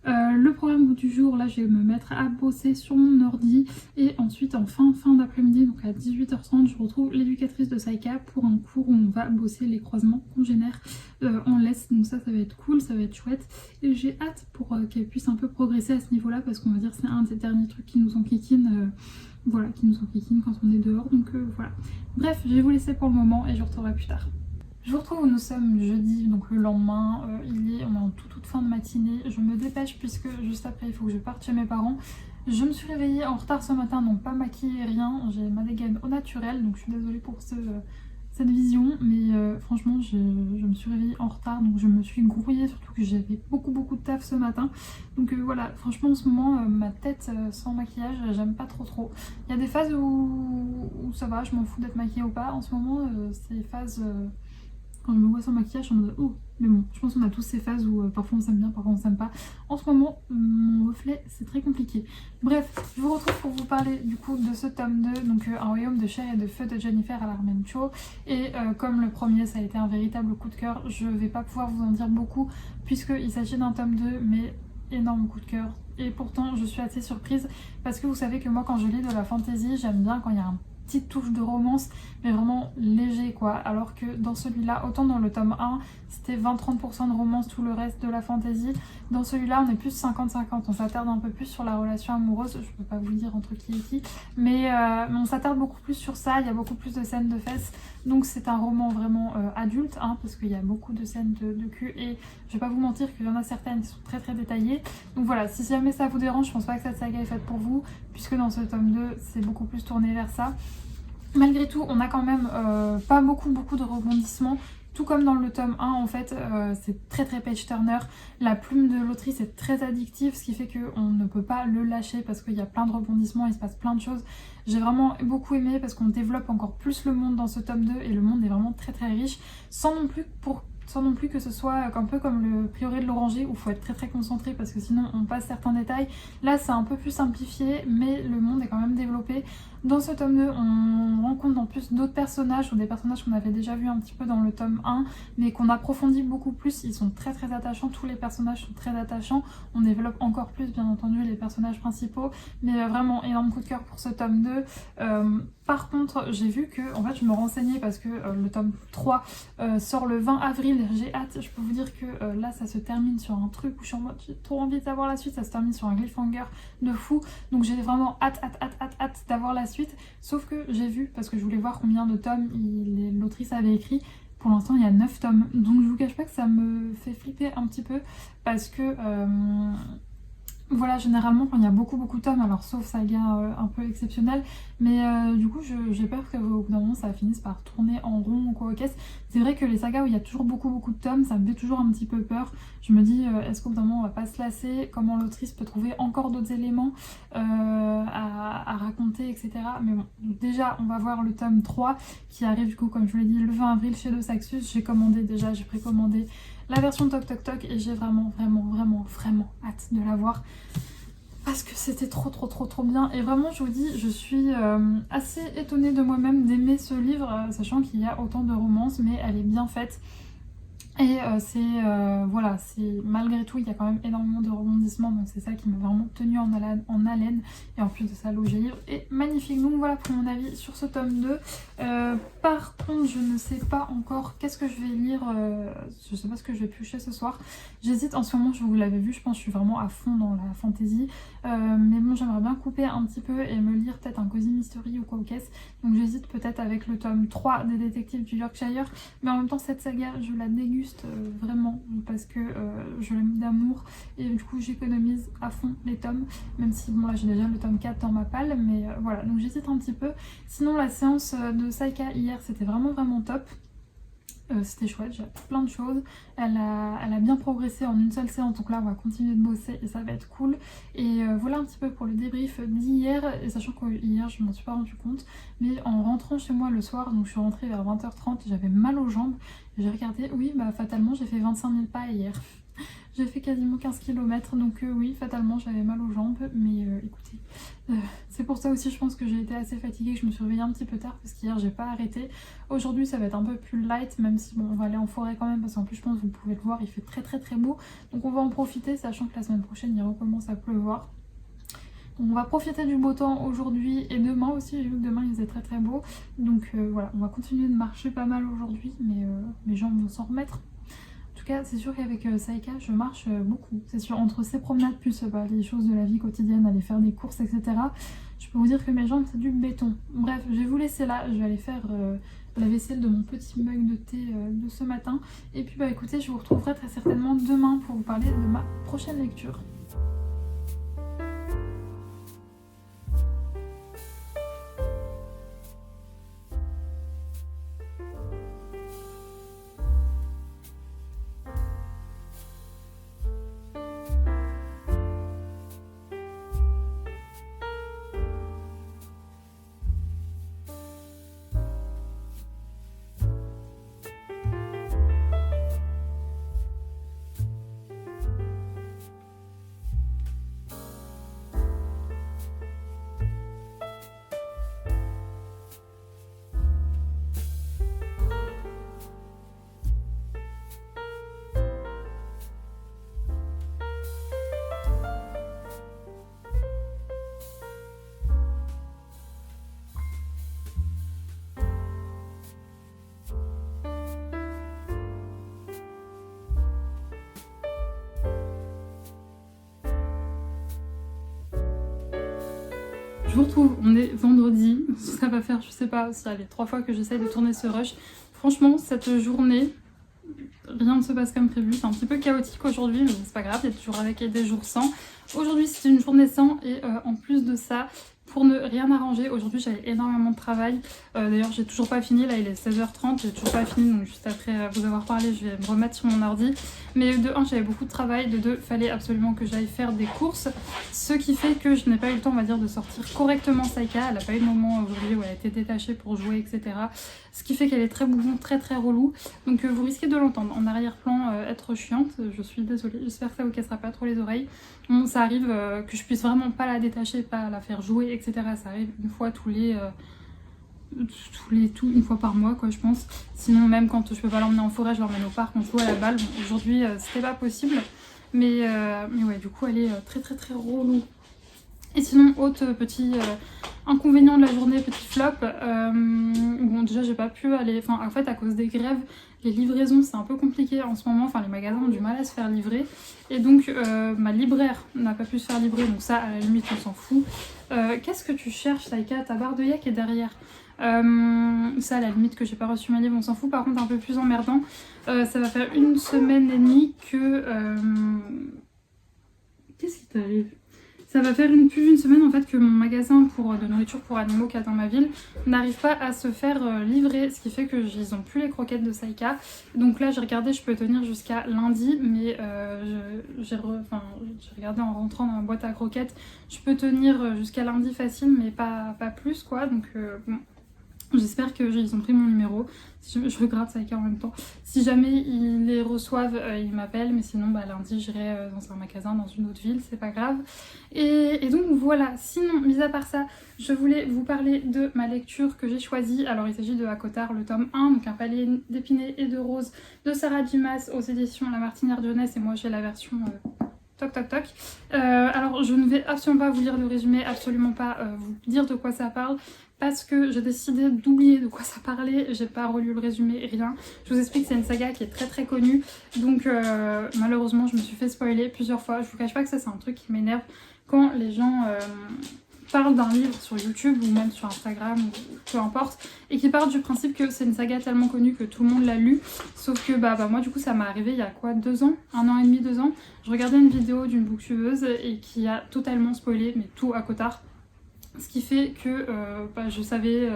Le programme du jour, là je vais me mettre à bosser sur mon ordi et ensuite en fin d'après-midi, donc à 18h30, je retrouve l'éducatrice de Saïka pour un cours où on va bosser les croisements congénères en laisse, donc ça va être cool, ça va être chouette et j'ai hâte pour qu'elle puisse un peu progresser à ce niveau là parce qu'on va dire c'est un des derniers trucs qui nous enquiquine quand on est dehors, donc voilà. Bref, je vais vous laisser pour le moment et je vous retrouverai plus tard. Je vous retrouve, nous sommes jeudi, donc le lendemain, on est en toute fin de matinée. Je me dépêche puisque juste après il faut que je parte chez mes parents. Je me suis réveillée en retard ce matin, donc pas maquillée, rien. J'ai ma dégaine au naturel, donc je suis désolée pour cette vision, mais franchement je me suis réveillée en retard, donc je me suis grouillée, surtout que j'avais beaucoup de taf ce matin. Donc voilà, franchement en ce moment ma tête sans maquillage, j'aime pas trop. Il y a des phases où ça va, je m'en fous d'être maquillée ou pas. En ce moment c'est les phases quand je me vois sans maquillage, je suis en mode oh, mais bon, je pense qu'on a tous ces phases où parfois on s'aime bien, parfois on s'aime pas. En ce moment, mon reflet, c'est très compliqué. Bref, je vous retrouve pour vous parler du coup de ce tome 2, donc Un royaume de chair et de feu de Jennifer Armentrout. Et comme le premier, ça a été un véritable coup de cœur, je vais pas pouvoir vous en dire beaucoup, puisqu'il s'agit d'un tome 2, mais énorme coup de cœur. Et pourtant, je suis assez surprise, parce que vous savez que moi, quand je lis de la fantasy, j'aime bien quand il y a un petite touche de romance, mais vraiment léger quoi, alors que dans celui-là, autant dans le tome 1 c'était 20-30% de romance, tout le reste de la fantasy, dans celui-là on est plus 50-50, on s'attarde un peu plus sur la relation amoureuse, je peux pas vous dire entre qui et qui, mais on s'attarde beaucoup plus sur ça, il y a beaucoup plus de scènes de fesses, donc c'est un roman vraiment adulte, hein, parce qu'il y a beaucoup de scènes de cul, et je vais pas vous mentir qu'il y en a certaines qui sont très détaillées, donc voilà, si jamais ça vous dérange, je pense pas que cette saga est faite pour vous, puisque dans ce tome 2 c'est beaucoup plus tourné vers ça. Malgré tout, on a quand même pas beaucoup de rebondissements. Tout comme dans le tome 1, en fait, c'est très page turner. La plume de l'autrice est très addictive, ce qui fait qu'on ne peut pas le lâcher parce qu'il y a plein de rebondissements, il se passe plein de choses. J'ai vraiment beaucoup aimé parce qu'on développe encore plus le monde dans ce tome 2 et le monde est vraiment très riche, sans non plus que ce soit un peu comme le prieuré de l'Oranger où il faut être très concentré parce que sinon on passe certains détails. Là c'est un peu plus simplifié mais le monde est quand même développé. Dans ce tome 2 on rencontre en plus d'autres personnages ou des personnages qu'on avait déjà vus un petit peu dans le tome 1 mais qu'on approfondit beaucoup plus. Ils sont très attachants, tous les personnages sont très attachants. On développe encore plus bien entendu les personnages principaux mais vraiment énorme coup de cœur pour ce tome 2. Par contre j'ai vu que, en fait je me renseignais parce que le tome 3 sort le 20 avril, j'ai hâte, je peux vous dire que là ça se termine sur un truc où je suis en mode j'ai trop envie de savoir la suite, ça se termine sur un cliffhanger de fou, donc j'ai vraiment hâte d'avoir la suite, sauf que j'ai vu, parce que je voulais voir combien de tomes l'autrice avait écrit, pour l'instant il y a 9 tomes, donc je vous cache pas que ça me fait flipper un petit peu, parce que voilà, généralement quand il y a beaucoup de tomes, alors sauf saga un peu exceptionnelle, mais du coup j'ai peur qu'au bout d'un moment ça finisse par tourner en rond ou quoi au caisse. C'est vrai que les sagas où il y a toujours beaucoup de tomes, ça me fait toujours un petit peu peur. Je me dis est-ce qu'au bout d'un moment on va pas se lasser, comment l'autrice peut trouver encore d'autres éléments à raconter, etc. Mais bon, déjà on va voir le tome 3 qui arrive du coup comme je vous l'ai dit le 20 avril chez Dos Saxus. J'ai commandé déjà, j'ai précommandé la version Toc et j'ai vraiment hâte de la voir parce que c'était trop bien et vraiment je vous dis je suis assez étonnée de moi-même d'aimer ce livre sachant qu'il y a autant de romances mais elle est bien faite. Et voilà, malgré tout, il y a quand même énormément de rebondissements, donc c'est ça qui m'a vraiment tenue en haleine. Et en plus de ça, l'objet livre est magnifique. Donc voilà pour mon avis sur ce tome 2. Par contre, je ne sais pas encore qu'est-ce que je vais lire, je sais pas ce que je vais piocher ce soir. J'hésite en ce moment, je vous l'avais vu, je pense que je suis vraiment à fond dans la fantasy. Mais bon, j'aimerais bien couper un petit peu et me lire peut-être un Cozy Mystery ou quoi au caisse. Donc j'hésite peut-être avec le tome 3 des détectives du Yorkshire. Mais en même temps, cette saga, je la déguste vraiment parce que je l'aime d'amour et du coup j'économise à fond les tomes, même si bon là j'ai déjà le tome 4 dans ma palle, mais voilà, donc j'hésite un petit peu. Sinon la séance de Saïka hier c'était vraiment top. C'était chouette, j'ai appris plein de choses, elle a bien progressé en une seule séance, donc là on va continuer de bosser et ça va être cool. Et voilà un petit peu pour le débrief d'hier, et sachant que hier je m'en suis pas rendu compte, mais en rentrant chez moi le soir, donc je suis rentrée vers 20h30, j'avais mal aux jambes, j'ai regardé, oui bah fatalement j'ai fait 25 000 pas hier. J'ai fait quasiment 15 km, donc oui, fatalement j'avais mal aux jambes, mais écoutez, c'est pour ça aussi je pense que j'ai été assez fatiguée, que je me suis réveillée un petit peu tard, parce qu'hier j'ai pas arrêté. Aujourd'hui ça va être un peu plus light, même si bon on va aller en forêt quand même, parce qu'en plus je pense que vous pouvez le voir, il fait très beau, donc on va en profiter, sachant que la semaine prochaine il recommence à pleuvoir. On va profiter du beau temps aujourd'hui et demain aussi, j'ai vu que demain il faisait très beau, donc voilà, on va continuer de marcher pas mal aujourd'hui, mais mes jambes vont s'en remettre. En tout cas, c'est sûr qu'avec Saïka, je marche beaucoup. C'est sûr, entre ces promenades plus les choses de la vie quotidienne, aller faire des courses, etc. Je peux vous dire que mes jambes, c'est du béton. Bref, je vais vous laisser là. Je vais aller faire la vaisselle de mon petit mug de thé de ce matin. Et puis bah écoutez, je vous retrouverai très certainement demain pour vous parler de ma prochaine lecture. Je vous retrouve, on est vendredi, ça va faire, je sais pas, ça les 3 fois que j'essaye de tourner ce rush. Franchement, cette journée, rien ne se passe comme prévu, c'est un petit peu chaotique aujourd'hui, mais c'est pas grave, il y a toujours avec et des jours sans. Aujourd'hui c'est une journée sans et en plus de ça, pour ne rien arranger, aujourd'hui j'avais énormément de travail. D'ailleurs j'ai toujours pas fini, là il est 16h30, j'ai toujours pas fini, donc juste après vous avoir parlé je vais me remettre sur mon ordi. Mais de 1 j'avais beaucoup de travail, de 2 fallait absolument que j'aille faire des courses, ce qui fait que je n'ai pas eu le temps on va dire de sortir correctement Saïka. Elle a pas eu de moment aujourd'hui où elle a été détachée pour jouer etc. Ce qui fait qu'elle est très bougon, très relou, donc vous risquez de l'entendre en arrière-plan être chiante, je suis désolée, j'espère que ça vous cassera pas trop les oreilles. Bon, ça arrive que je puisse vraiment pas la détacher, pas la faire jouer etc. Ça arrive une fois une fois par mois quoi je pense. Sinon même quand je peux pas l'emmener en forêt je l'emmène au parc, on joue à la balle. Bon, aujourd'hui c'était pas possible mais ouais du coup elle est très relou. Et sinon autre petit inconvénient de la journée, petit flop, bon déjà j'ai pas pu aller, enfin en fait à cause des grèves les livraisons c'est un peu compliqué en ce moment, enfin les magasins ont du mal à se faire livrer et donc ma libraire n'a pas pu se faire livrer, donc ça à la limite on s'en fout. Qu'est-ce que tu cherches Saïka? Ta barre de yak est derrière. Ça à la limite que j'ai pas reçu ma livre on s'en fout. Par contre un peu plus emmerdant, ça va faire 1 semaine et demie que qu'est-ce qui t'arrive? Ça va faire plus d'une semaine en fait que mon magasin de nourriture pour animaux qu'il y a dans ma ville n'arrive pas à se faire livrer, ce qui fait que ils ont plus les croquettes de Saïka. Donc là j'ai regardé, je peux tenir jusqu'à lundi, mais j'ai regardé en rentrant dans ma boîte à croquettes, je peux tenir jusqu'à lundi facile, mais pas plus quoi. Donc bon. J'espère qu'ils ont pris mon numéro, je regarde Saïka en même temps. Si jamais ils les reçoivent, ils m'appellent, mais sinon bah, lundi j'irai dans un magasin dans une autre ville, c'est pas grave. Et donc voilà, sinon mis à part ça, je voulais vous parler de ma lecture que j'ai choisie. Alors il s'agit de Acotar, le tome 1, donc un palais d'épinay et de roses de Sarah Dumas aux éditions La Martinière de Jeunesse, et moi j'ai la version... Toc toc toc. Alors je ne vais absolument pas vous lire le résumé, absolument pas vous dire de quoi ça parle, parce que j'ai décidé d'oublier de quoi ça parlait, j'ai pas relu le résumé, rien. Je vous explique, c'est une saga qui est très connue, donc malheureusement je me suis fait spoiler plusieurs fois. Je vous cache pas que ça c'est un truc qui m'énerve quand les gens parlent d'un livre sur YouTube ou même sur Instagram ou peu importe, et qui partent du principe que c'est une saga tellement connue que tout le monde l'a lu, sauf que bah moi du coup ça m'est arrivé il y a quoi, 2 ans, 1 an et demi, 2 ans, je regardais une vidéo d'une booktubeuse et qui a totalement spoilé mais tout Acotar, ce qui fait que je savais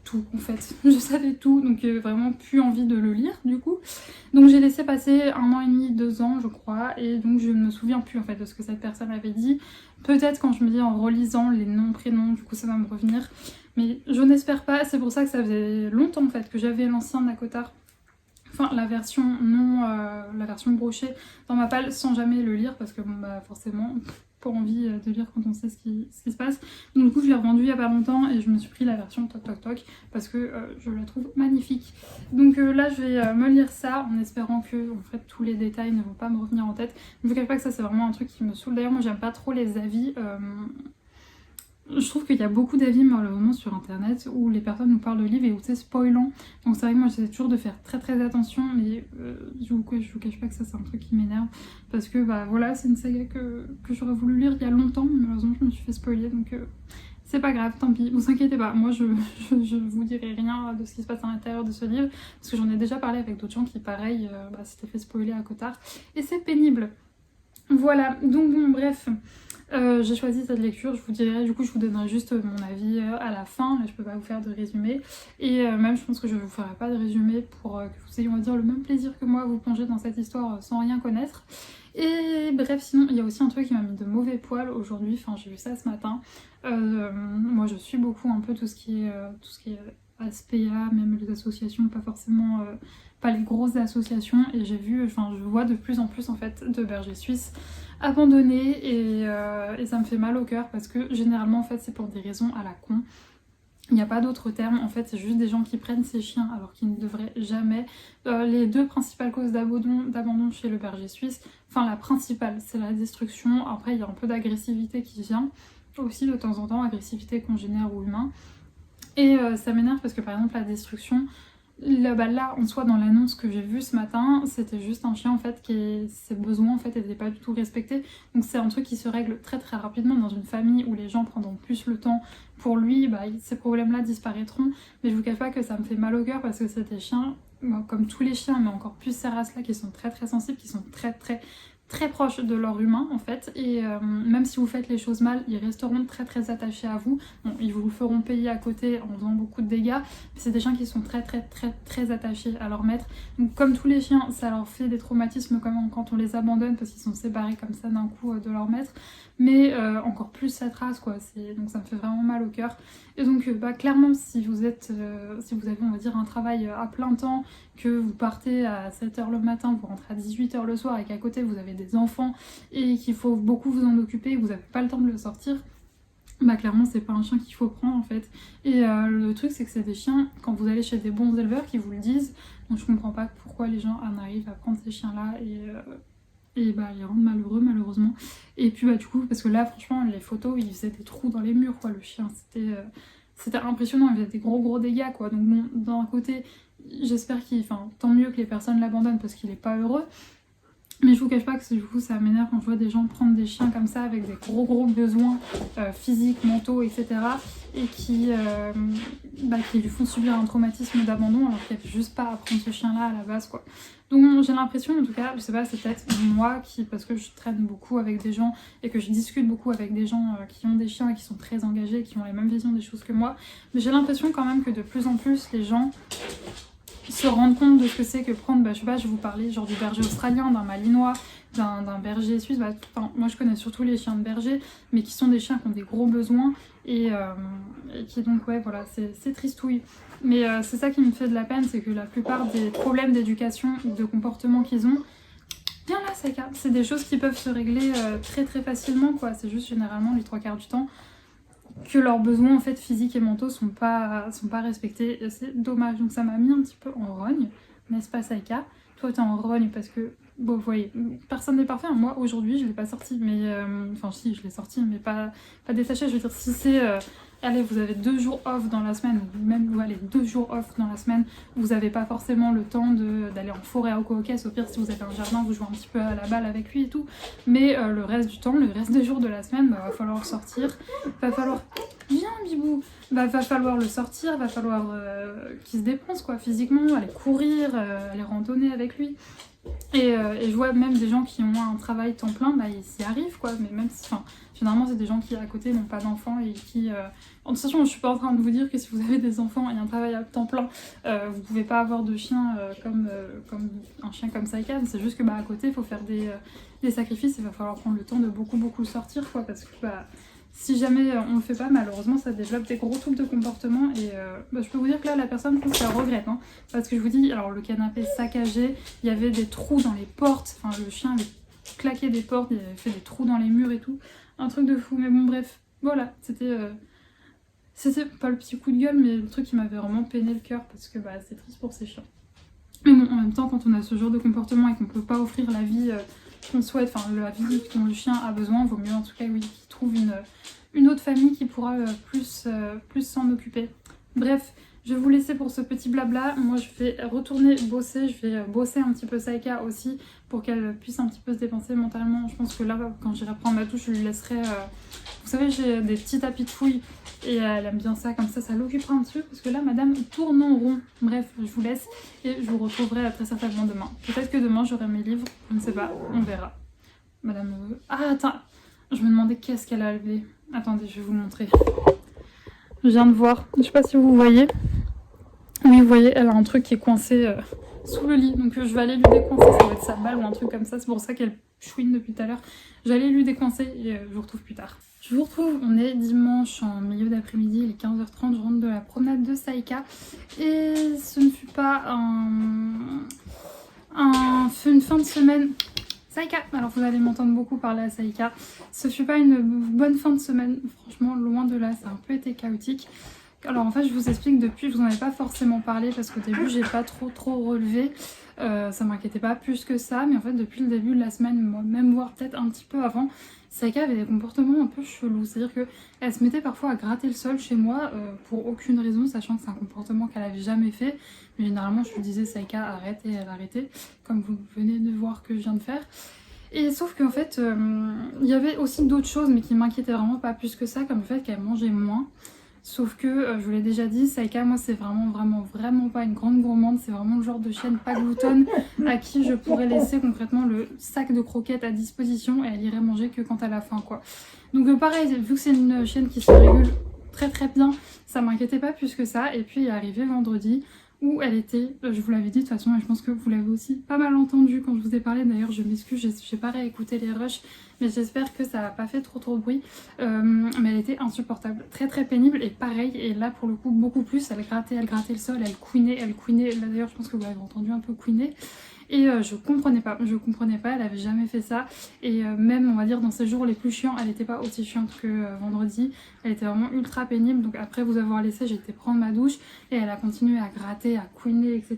tout en fait, je savais tout, donc vraiment plus envie de le lire du coup. Donc j'ai laissé passer 1 an et demi, 2 ans je crois, et donc je ne me souviens plus en fait de ce que cette personne avait dit. Peut-être quand je me dis en relisant les noms, prénoms, du coup ça va me revenir, mais je n'espère pas. C'est pour ça que ça faisait longtemps en fait que j'avais l'ancien Acotar, enfin la version la version brochée dans ma palle sans jamais le lire, parce que bon bah forcément... pas envie de lire quand on sait ce qui se passe. Donc du coup je l'ai revendu il y a pas longtemps et je me suis pris la version toc toc toc parce que je la trouve magnifique. Donc là je vais me lire ça en espérant que en fait tous les détails ne vont pas me revenir en tête. Je vous cache pas que ça c'est vraiment un truc qui me saoule. D'ailleurs moi j'aime pas trop les avis. Je trouve qu'il y a beaucoup d'avis malheureusement sur internet où les personnes nous parlent de livres et où c'est spoilant. Donc c'est vrai que moi j'essaie toujours de faire très attention, mais je vous cache pas que ça c'est un truc qui m'énerve. Parce que bah voilà, c'est une saga que j'aurais voulu lire il y a longtemps, mais malheureusement je me suis fait spoiler, donc c'est pas grave, tant pis, vous inquiétez pas, moi je vous dirai rien de ce qui se passe à l'intérieur de ce livre, parce que j'en ai déjà parlé avec d'autres gens qui pareil s'étaient fait spoiler à Cotard, et c'est pénible. Voilà, donc bon bref, j'ai choisi cette lecture, je vous dirai, du coup je vous donnerai juste mon avis à la fin, là je peux pas vous faire de résumé, et même je pense que je vous ferai pas de résumé pour que vous ayez on va dire le même plaisir que moi à vous plonger dans cette histoire sans rien connaître. Et bref, sinon il y a aussi un truc qui m'a mis de mauvais poils aujourd'hui, enfin j'ai vu ça ce matin, moi je suis beaucoup un peu tout ce qui est SPA, même les associations, pas forcément, pas les grosses associations, et j'ai vu, enfin je vois de plus en plus en fait de bergers suisses abandonnés et ça me fait mal au cœur parce que généralement en fait c'est pour des raisons à la con. Il n'y a pas d'autre terme, en fait c'est juste des gens qui prennent ces chiens alors qu'ils ne devraient jamais. Les deux principales causes d'abandon chez le berger suisse, enfin la principale c'est la destruction, après il y a un peu d'agressivité qui vient, aussi de temps en temps, agressivité congénère ou humain. Et ça m'énerve parce que par exemple la destruction, là en soi dans l'annonce que j'ai vue ce matin, c'était juste un chien en fait ses besoins en fait n'étaient pas du tout respectés. Donc c'est un truc qui se règle très très rapidement dans une famille où les gens prendront plus le temps pour lui, ces problèmes là disparaîtront. Mais je vous cache pas que ça me fait mal au cœur parce que c'est des chiens, comme tous les chiens, mais encore plus ces races là qui sont très très sensibles, qui sont très proches de leur humain en fait, et même si vous faites les choses mal, ils resteront très très attachés à vous. Bon, ils vous le feront payer à côté en faisant beaucoup de dégâts, mais c'est des chiens qui sont très attachés à leur maître. Donc comme tous les chiens, ça leur fait des traumatismes quand on les abandonne parce qu'ils sont séparés comme ça d'un coup de leur maître, mais encore plus cette race quoi, donc ça me fait vraiment mal au cœur. Et donc clairement si vous avez on va dire un travail à plein temps, que vous partez à 7h le matin, vous rentrez à 18h le soir et qu'à côté vous avez des enfants et qu'il faut beaucoup vous en occuper et que vous n'avez pas le temps de le sortir, clairement c'est pas un chien qu'il faut prendre en fait. Et le truc c'est que c'est des chiens, quand vous allez chez des bons éleveurs qui vous le disent, donc je comprends pas pourquoi les gens en arrivent à prendre ces chiens là et les rendent malheureux malheureusement. Et puis du coup, parce que là franchement les photos il faisait des trous dans les murs quoi, le chien, c'était impressionnant, il faisait des gros dégâts quoi. Donc bon, d'un côté j'espère tant mieux que les personnes l'abandonnent parce qu'il est pas heureux. Mais je vous cache pas que du coup ça m'énerve quand je vois des gens prendre des chiens comme ça avec des gros besoins physiques, mentaux, etc. et qui lui font subir un traumatisme d'abandon alors qu'il n'y avait juste pas à prendre ce chien là à la base quoi. Donc j'ai l'impression, en tout cas, je sais pas, c'est peut-être moi parce que je traîne beaucoup avec des gens et que je discute beaucoup avec des gens qui ont des chiens et qui sont très engagés, qui ont les mêmes visions des choses que moi, mais j'ai l'impression quand même que de plus en plus les gens se rendre compte de ce que c'est que prendre, je sais pas, je vais vous parler genre du berger australien, d'un malinois, d'un berger suisse, moi je connais surtout les chiens de berger, mais qui sont des chiens qui ont des gros besoins et qui donc voilà, c'est tristouille. Mais c'est ça qui me fait de la peine, c'est que la plupart des problèmes d'éducation ou de comportement qu'ils ont, bien là c'est des choses qui peuvent se régler très facilement quoi, c'est juste généralement les 3/4 du temps que leurs besoins en fait physiques et mentaux sont pas respectés, et c'est dommage. Donc ça m'a mis un petit peu en rogne, n'est-ce pas Saïka? Toi t'es en rogne parce que, bon vous voyez, personne n'est parfait, moi aujourd'hui je l'ai pas sorti, mais si je l'ai sorti mais pas détaché, je veux dire si c'est allez vous avez 2 jours off dans la semaine, ou même 2 jours off dans la semaine, vous avez pas forcément le temps d'aller en forêt au coquet, au pire si vous avez un jardin vous jouez un petit peu à la balle avec lui et tout, mais le reste du temps, le reste des jours de la semaine, va falloir sortir, va falloir... Viens Bibou, va falloir le sortir, va falloir qu'il se dépense quoi, physiquement, aller courir, aller randonner avec lui. Et je vois même des gens qui ont un travail temps plein, ils s'y arrivent quoi, mais même si, généralement c'est des gens qui à côté n'ont pas d'enfants et qui... En toute façon je suis pas en train de vous dire que si vous avez des enfants et un travail à temps plein, vous pouvez pas avoir de chien comme un chien comme Saïka, c'est juste que à côté il faut faire des sacrifices, il va falloir prendre le temps de beaucoup sortir quoi, parce que si jamais on le fait pas, malheureusement ça développe des gros troubles de comportement et je peux vous dire que là la personne je pense qu'elle regrette parce que je vous dis, alors le canapé saccagé, il y avait des trous dans les portes, le chien avait claqué des portes, il avait fait des trous dans les murs et tout, un truc de fou. Mais bon bref, voilà, c'était pas le petit coup de gueule mais le truc qui m'avait vraiment peiné le cœur parce que c'est triste pour ces chiens. Mais bon, en même temps quand on a ce genre de comportement et qu'on peut pas offrir la vie qu'on souhaite, la vie dont le chien a besoin, vaut mieux en tout cas qu'il trouve une autre famille qui pourra plus s'en occuper. Bref, Je vais vous laisser pour ce petit blabla. Moi, je vais retourner bosser. Je vais bosser un petit peu Saïka aussi pour qu'elle puisse un petit peu se dépenser mentalement. Je pense que là, quand j'irai prendre ma douche, je lui laisserai... Vous savez, j'ai des petits tapis de fouille et elle aime bien ça. Comme ça l'occupera un petit peu parce que là, madame tourne en rond. Bref, je vous laisse et je vous retrouverai très certainement demain. Peut-être que demain, j'aurai mes livres. Je ne sais pas. On verra. Madame... Ah, attends. Je me demandais qu'est-ce qu'elle a levé. Attendez, je vais vous montrer. Je viens de voir. Je sais pas si vous voyez. Oui, vous voyez, elle a un truc qui est coincé sous le lit. Donc je vais aller lui décoincer. Ça va être sa balle ou un truc comme ça. C'est pour ça qu'elle chouine depuis tout à l'heure. J'allais lui décoincer et je vous retrouve plus tard. Je vous retrouve, on est dimanche en milieu d'après-midi, il est 15h30, je rentre de la promenade de Saïka. Et ce ne fut pas une fin de semaine... Saïka, alors vous allez m'entendre beaucoup parler à Saïka. Ce fut pas une bonne fin de semaine, franchement, loin de là, ça a un peu été chaotique. Alors en fait, je vous explique, depuis, je vous en avais pas forcément parlé parce qu'au début, j'ai pas trop relevé. Ça m'inquiétait pas plus que ça, mais en fait, depuis le début de la semaine, même voire peut-être un petit peu avant, Saïka avait des comportements un peu chelous. C'est-à-dire qu'elle se mettait parfois à gratter le sol chez moi pour aucune raison, sachant que c'est un comportement qu'elle avait jamais fait. Mais généralement, je lui disais Saïka, arrête, et elle arrêtait, comme vous venez de voir que je viens de faire. Et sauf qu'en fait, il y avait aussi d'autres choses, mais qui m'inquiétaient vraiment pas plus que ça, comme le fait qu'elle mangeait moins. Sauf que, je vous l'ai déjà dit, Saïka, moi, c'est vraiment pas une grande gourmande. C'est vraiment le genre de chienne pas gloutonne à qui je pourrais laisser concrètement le sac de croquettes à disposition et elle irait manger que quand elle a faim, quoi. Donc pareil, vu que c'est une chienne qui se régule très bien, ça m'inquiétait pas plus que ça. Et puis, il est arrivé vendredi où elle était, je vous l'avais dit de toute façon, et je pense que vous l'avez aussi pas mal entendu quand je vous ai parlé. D'ailleurs, je m'excuse, j'ai pas réécouté les rushs, mais j'espère que ça n'a pas fait trop de bruit. Mais elle était insupportable, très pénible, et pareil, et là pour le coup beaucoup plus, elle grattait le sol, elle couinait, là d'ailleurs je pense que vous l'avez entendu un peu couiner. Et je comprenais pas, elle avait jamais fait ça. Et même, on va dire, dans ces jours les plus chiants, elle était pas aussi chiante que vendredi. Elle était vraiment ultra pénible. Donc après vous avoir laissé, j'ai été prendre ma douche et elle a continué à gratter, à couiner, etc.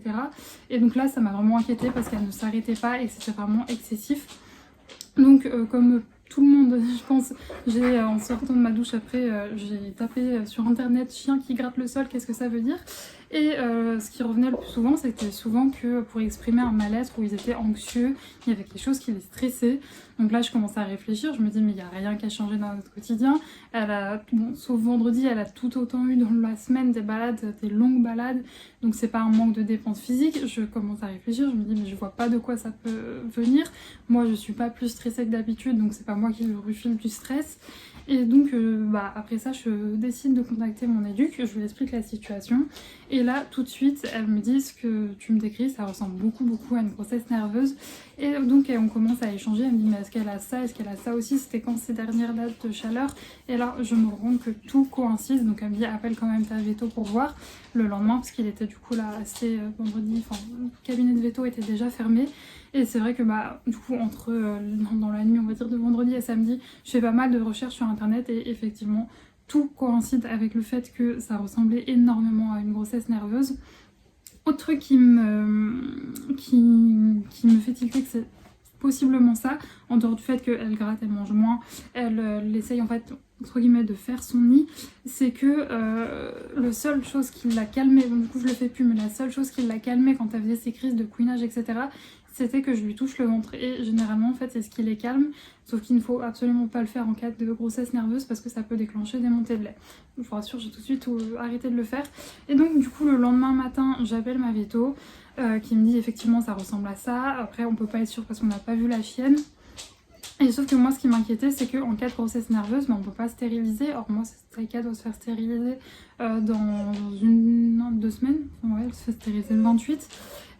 Et donc là, ça m'a vraiment inquiétée parce qu'elle ne s'arrêtait pas et c'était vraiment excessif. Donc comme tout le monde, je pense, en sortant de ma douche après, j'ai tapé sur internet chien qui gratte le sol, qu'est-ce que ça veut dire? Et ce qui revenait le plus souvent, c'était souvent que pour exprimer un mal-être où ils étaient anxieux, il y avait quelque chose qui les stressait. Donc là, je commençais à réfléchir, je me dis mais il n'y a rien qui a changé dans notre quotidien. Sauf vendredi, elle a tout autant eu dans la semaine des balades, des longues balades. Donc c'est pas un manque de dépenses physiques. Je commence à réfléchir, je me dis mais je vois pas de quoi ça peut venir. Moi, je suis pas plus stressée que d'habitude, donc c'est pas moi qui lui refile du stress. Et donc après ça, je décide de contacter mon éduc, je lui explique la situation. Et là, tout de suite, elle me dit ce que tu me décris, ça ressemble beaucoup à une grossesse nerveuse. Et donc on commence à échanger, elle me dit mais est-ce qu'elle a ça aussi, c'était quand ces dernières dates de chaleur? Et là, je me rends compte que tout coïncide, donc elle me dit appelle quand même ta veto pour voir le lendemain, parce qu'il était du coup là assez vendredi, enfin le cabinet de veto était déjà fermé. Et c'est vrai que du coup entre dans la nuit on va dire de vendredi à samedi, je fais pas mal de recherches sur internet et effectivement tout coïncide avec le fait que ça ressemblait énormément à une grossesse nerveuse. Autre truc qui me fait tilter que c'est possiblement ça, en dehors du fait qu'elle gratte, elle mange moins, elle essaye en fait entre guillemets de faire son nid, c'est que la seule chose qui l'a calmée, bon du coup je le fais plus, mais la seule chose qui l'a calmée quand elle faisait ses crises de couinage etc, c'était que je lui touche le ventre. Et généralement en fait c'est ce qui les calme, sauf qu'il ne faut absolument pas le faire en cas de grossesse nerveuse parce que ça peut déclencher des montées de lait. Je vous rassure, j'ai tout de suite arrêté de le faire. Et donc du coup le lendemain matin j'appelle ma veto qui me dit effectivement ça ressemble à ça. Après on peut pas être sûr parce qu'on n'a pas vu la chienne. Et sauf que moi ce qui m'inquiétait c'est qu'en cas de grossesse nerveuse on peut pas stériliser. Or moi Saïka doit se faire stériliser dans 2 semaines. Ouais, elle se fait stériliser le 28.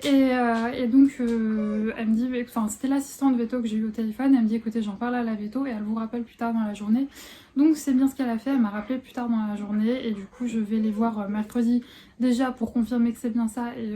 Et donc elle me dit, enfin c'était l'assistante veto que j'ai eu au téléphone, elle me dit écoutez j'en parle à la veto et elle vous rappelle plus tard dans la journée. Donc c'est bien ce qu'elle a fait, elle m'a rappelé plus tard dans la journée et du coup je vais les voir mercredi déjà pour confirmer que c'est bien ça et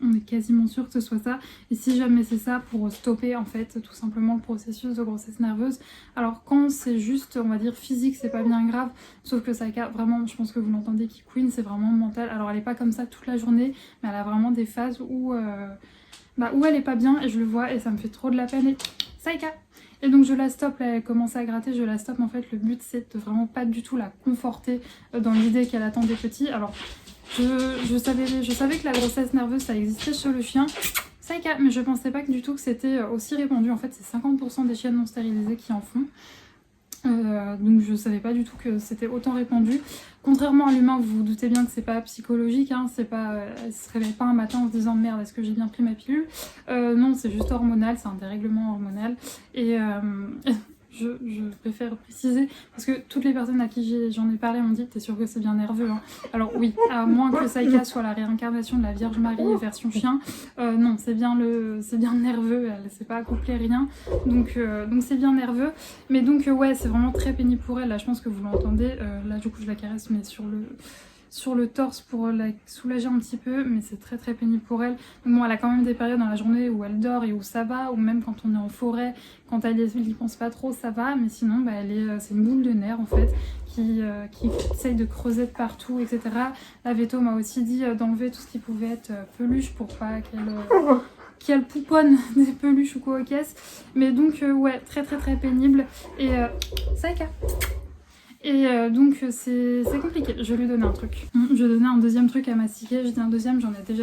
on est quasiment sûr que ce soit ça. Et si jamais c'est ça, pour stopper en fait tout simplement le processus de grossesse nerveuse. Alors quand c'est juste on va dire physique c'est pas bien grave, sauf que Saïka vraiment je pense que vous l'entendez qui couine, c'est vraiment mental. Alors elle est pas comme ça toute la journée mais elle a vraiment des phases où elle est pas bien et je le vois et ça me fait trop de la peine. Et Saïka! Et donc je la stoppe, là elle commence à gratter, je la stoppe. En fait le but c'est de vraiment pas du tout la conforter dans l'idée qu'elle attend des petits. Alors Je savais que la grossesse nerveuse ça existait chez le chien, Saïka, mais je pensais pas du tout que c'était aussi répandu. En fait, c'est 50% des chiennes non stérilisées qui en font. Donc je savais pas du tout que c'était autant répandu. Contrairement à l'humain, vous vous doutez bien que c'est pas psychologique, hein, c'est pas, elle se réveille pas un matin en se disant merde, est-ce que j'ai bien pris ma pilule. Non, c'est juste hormonal, c'est un dérèglement hormonal. Et je préfère préciser, parce que toutes les personnes à qui j'en ai parlé m'ont dit t'es sûr que c'est bien nerveux, hein. Alors oui, à moins que Saïka soit la réincarnation de la Vierge Marie version chien, non, c'est bien nerveux, elle s'est pas accouplée rien, donc c'est bien nerveux. Mais donc ouais, c'est vraiment très pénible pour elle, là je pense que vous l'entendez, là du coup je la caresse mais sur le torse pour la soulager un petit peu, mais c'est très très pénible pour elle. Donc bon, elle a quand même des périodes dans la journée où elle dort et où ça va, ou même quand on est en forêt, quand elle y pense pas trop, ça va, mais sinon bah, c'est une boule de nerfs en fait, qui essaye de creuser de partout, etc. La Veto m'a aussi dit d'enlever tout ce qui pouvait être peluche pour pas qu'elle pouponne des peluches ou quoi aux caisses. Mais donc ouais, très très très pénible. Et Saïka. Et donc c'est compliqué, je vais lui donner un truc. Je vais donner un deuxième truc à mastiquer, je dis un deuxième, j'en ai déjà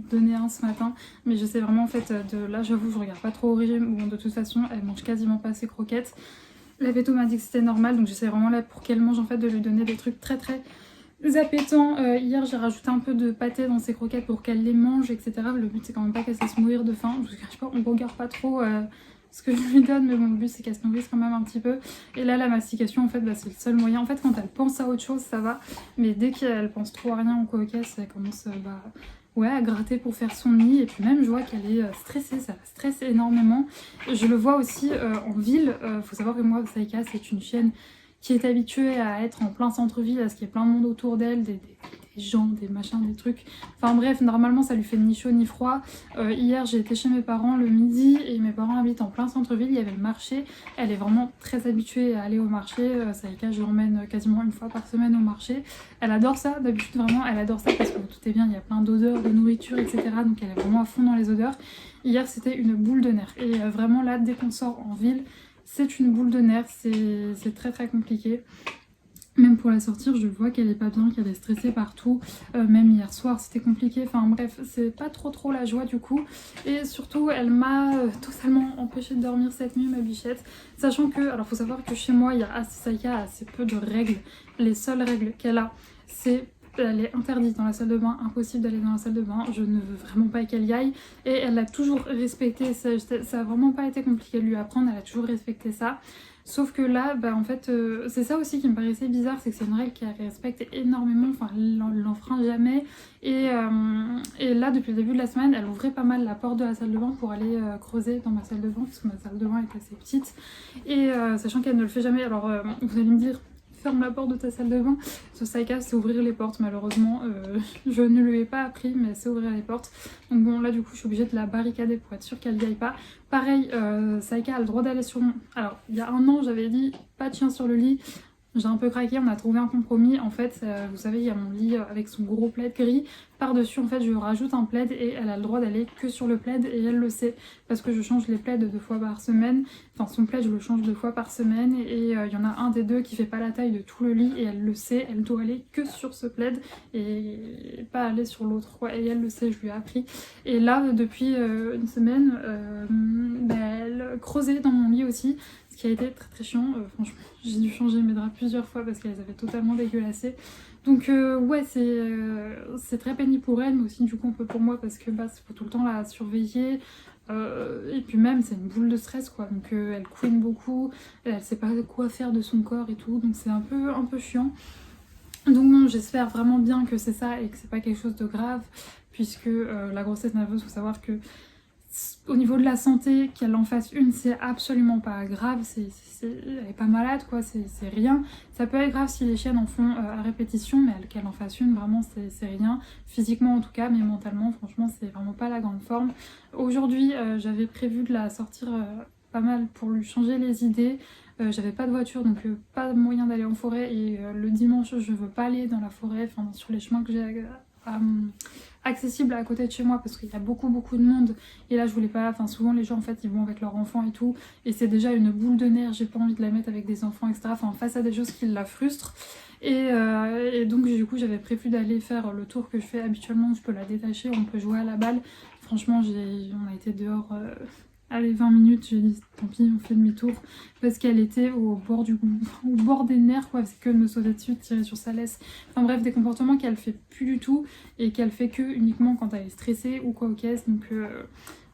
donné un ce matin, mais je sais vraiment en fait, là j'avoue je regarde pas trop au régime, bon de toute façon elle mange quasiment pas ses croquettes. La Veto m'a dit que c'était normal, donc j'essaie vraiment là pour qu'elle mange en fait de lui donner des trucs très très appétants. Hier j'ai rajouté un peu de pâté dans ses croquettes pour qu'elle les mange, etc. Le but c'est quand même pas qu'elle se laisse mourir de faim, je vous cache pas, on regarde pas trop ce que je lui donne, mais bon, le but c'est qu'elle se nourrisse quand même un petit peu. Et là la mastication en fait bah, c'est le seul moyen. En fait quand elle pense à autre chose ça va, mais dès qu'elle pense trop à rien ou quoi aux caisses, elle commence ouais, à gratter pour faire son nid. Et puis même je vois qu'elle est stressée, ça la stresse énormément. Je le vois aussi en ville, faut savoir que moi Saïka c'est une chienne qui est habituée à être en plein centre-ville, à ce qu'il y ait plein de monde autour d'elle, des gens, des machins, des trucs. Enfin bref, normalement ça lui fait ni chaud ni froid. Hier j'ai été chez mes parents le midi et mes parents habitent en plein centre-ville, il y avait le marché. Elle est vraiment très habituée à aller au marché. Saïka, je l'emmène quasiment une fois par semaine au marché. Elle adore ça, d'habitude vraiment, elle adore ça parce que tout est bien, il y a plein d'odeurs, de nourriture, etc. Donc elle est vraiment à fond dans les odeurs. Hier c'était une boule de nerfs. Et vraiment là, dès qu'on sort en ville, c'est une boule de nerfs, c'est très très compliqué. Même pour la sortir, je vois qu'elle est pas bien, qu'elle est stressée partout. Même hier soir, c'était compliqué. Enfin bref, c'est pas trop la joie du coup. Et surtout, elle m'a totalement empêché de dormir cette nuit, ma bichette. Sachant que, alors faut savoir que chez moi, il y a Saïka a assez peu de règles. Les seules règles qu'elle a, c'est elle est interdite dans la salle de bain, impossible d'aller dans la salle de bain, je ne veux vraiment pas qu'elle y aille. Et elle a toujours respecté, ça a vraiment pas été compliqué de lui apprendre, elle a toujours respecté ça. Sauf que là, bah en fait, c'est ça aussi qui me paraissait bizarre, c'est que c'est une règle qu'elle respecte énormément, enfin elle l'enfreint jamais. Et là, depuis le début de la semaine, elle ouvrait pas mal la porte de la salle de bain pour aller creuser dans ma salle de bain, parce que ma salle de bain est assez petite. Et sachant qu'elle ne le fait jamais, alors vous allez me dire, ferme la porte de ta salle de bain. Ce Saïka, c'est ouvrir les portes, malheureusement. Je ne lui ai pas appris, mais c'est ouvrir les portes. Donc bon, là du coup, je suis obligée de la barricader pour être sûre qu'elle n'y aille pas. Pareil, Saïka a le droit d'aller sur mon... Alors, il y a un an, j'avais dit pas de chien sur le lit. J'ai un peu craqué, on a trouvé un compromis. En fait, vous savez, il y a mon lit avec son gros plaid gris. Par-dessus, en fait, je rajoute un plaid et elle a le droit d'aller que sur le plaid et elle le sait. Parce que je change les plaids 2 fois par semaine. Enfin, son plaid, je le change 2 fois par semaine. Et il y en a un des deux qui fait pas la taille de tout le lit et elle le sait. Elle doit aller que sur ce plaid et pas aller sur l'autre. Ouais, et elle le sait, je lui ai appris. Et là, depuis une semaine, elle creusait dans mon lit aussi. Ce qui a été très chiant, franchement j'ai dû changer mes draps plusieurs fois parce qu'elles avaient totalement dégueulassé. Donc ouais c'est très pénible pour elle, mais aussi du coup un peu pour moi parce que faut tout le temps la surveiller. Et puis même c'est une boule de stress quoi, donc elle couine beaucoup, elle sait pas quoi faire de son corps et tout, donc c'est un peu chiant. Donc bon, j'espère vraiment bien que c'est ça et que c'est pas quelque chose de grave, puisque la grossesse nerveuse, faut savoir que au niveau de la santé, qu'elle en fasse une, c'est absolument pas grave, elle est pas malade quoi, c'est rien. Ça peut être grave si les chiennes en font à répétition, mais qu'elle en fasse une, vraiment c'est rien. Physiquement en tout cas, mais mentalement, franchement, c'est vraiment pas la grande forme. Aujourd'hui, j'avais prévu de la sortir pas mal pour lui changer les idées. J'avais pas de voiture, donc pas de moyen d'aller en forêt, et le dimanche, je veux pas aller dans la forêt, enfin sur les chemins que j'ai accessible à côté de chez moi parce qu'il y a beaucoup de monde et là je voulais pas, enfin souvent les gens en fait ils vont avec leurs enfants et tout et c'est déjà une boule de nerfs, j'ai pas envie de la mettre avec des enfants etc, enfin face à des choses qui la frustrent et donc du coup j'avais prévu d'aller faire le tour que je fais habituellement où je peux la détacher, on peut jouer à la balle. Franchement on a été dehors allez 20 minutes, j'ai dit tant pis on fait demi-tour parce qu'elle était au bord des nerfs quoi, c'est que de me sauter dessus, de tirer sur sa laisse, enfin bref des comportements qu'elle fait plus du tout et qu'elle fait que uniquement quand elle est stressée ou quoi aux caisses. Donc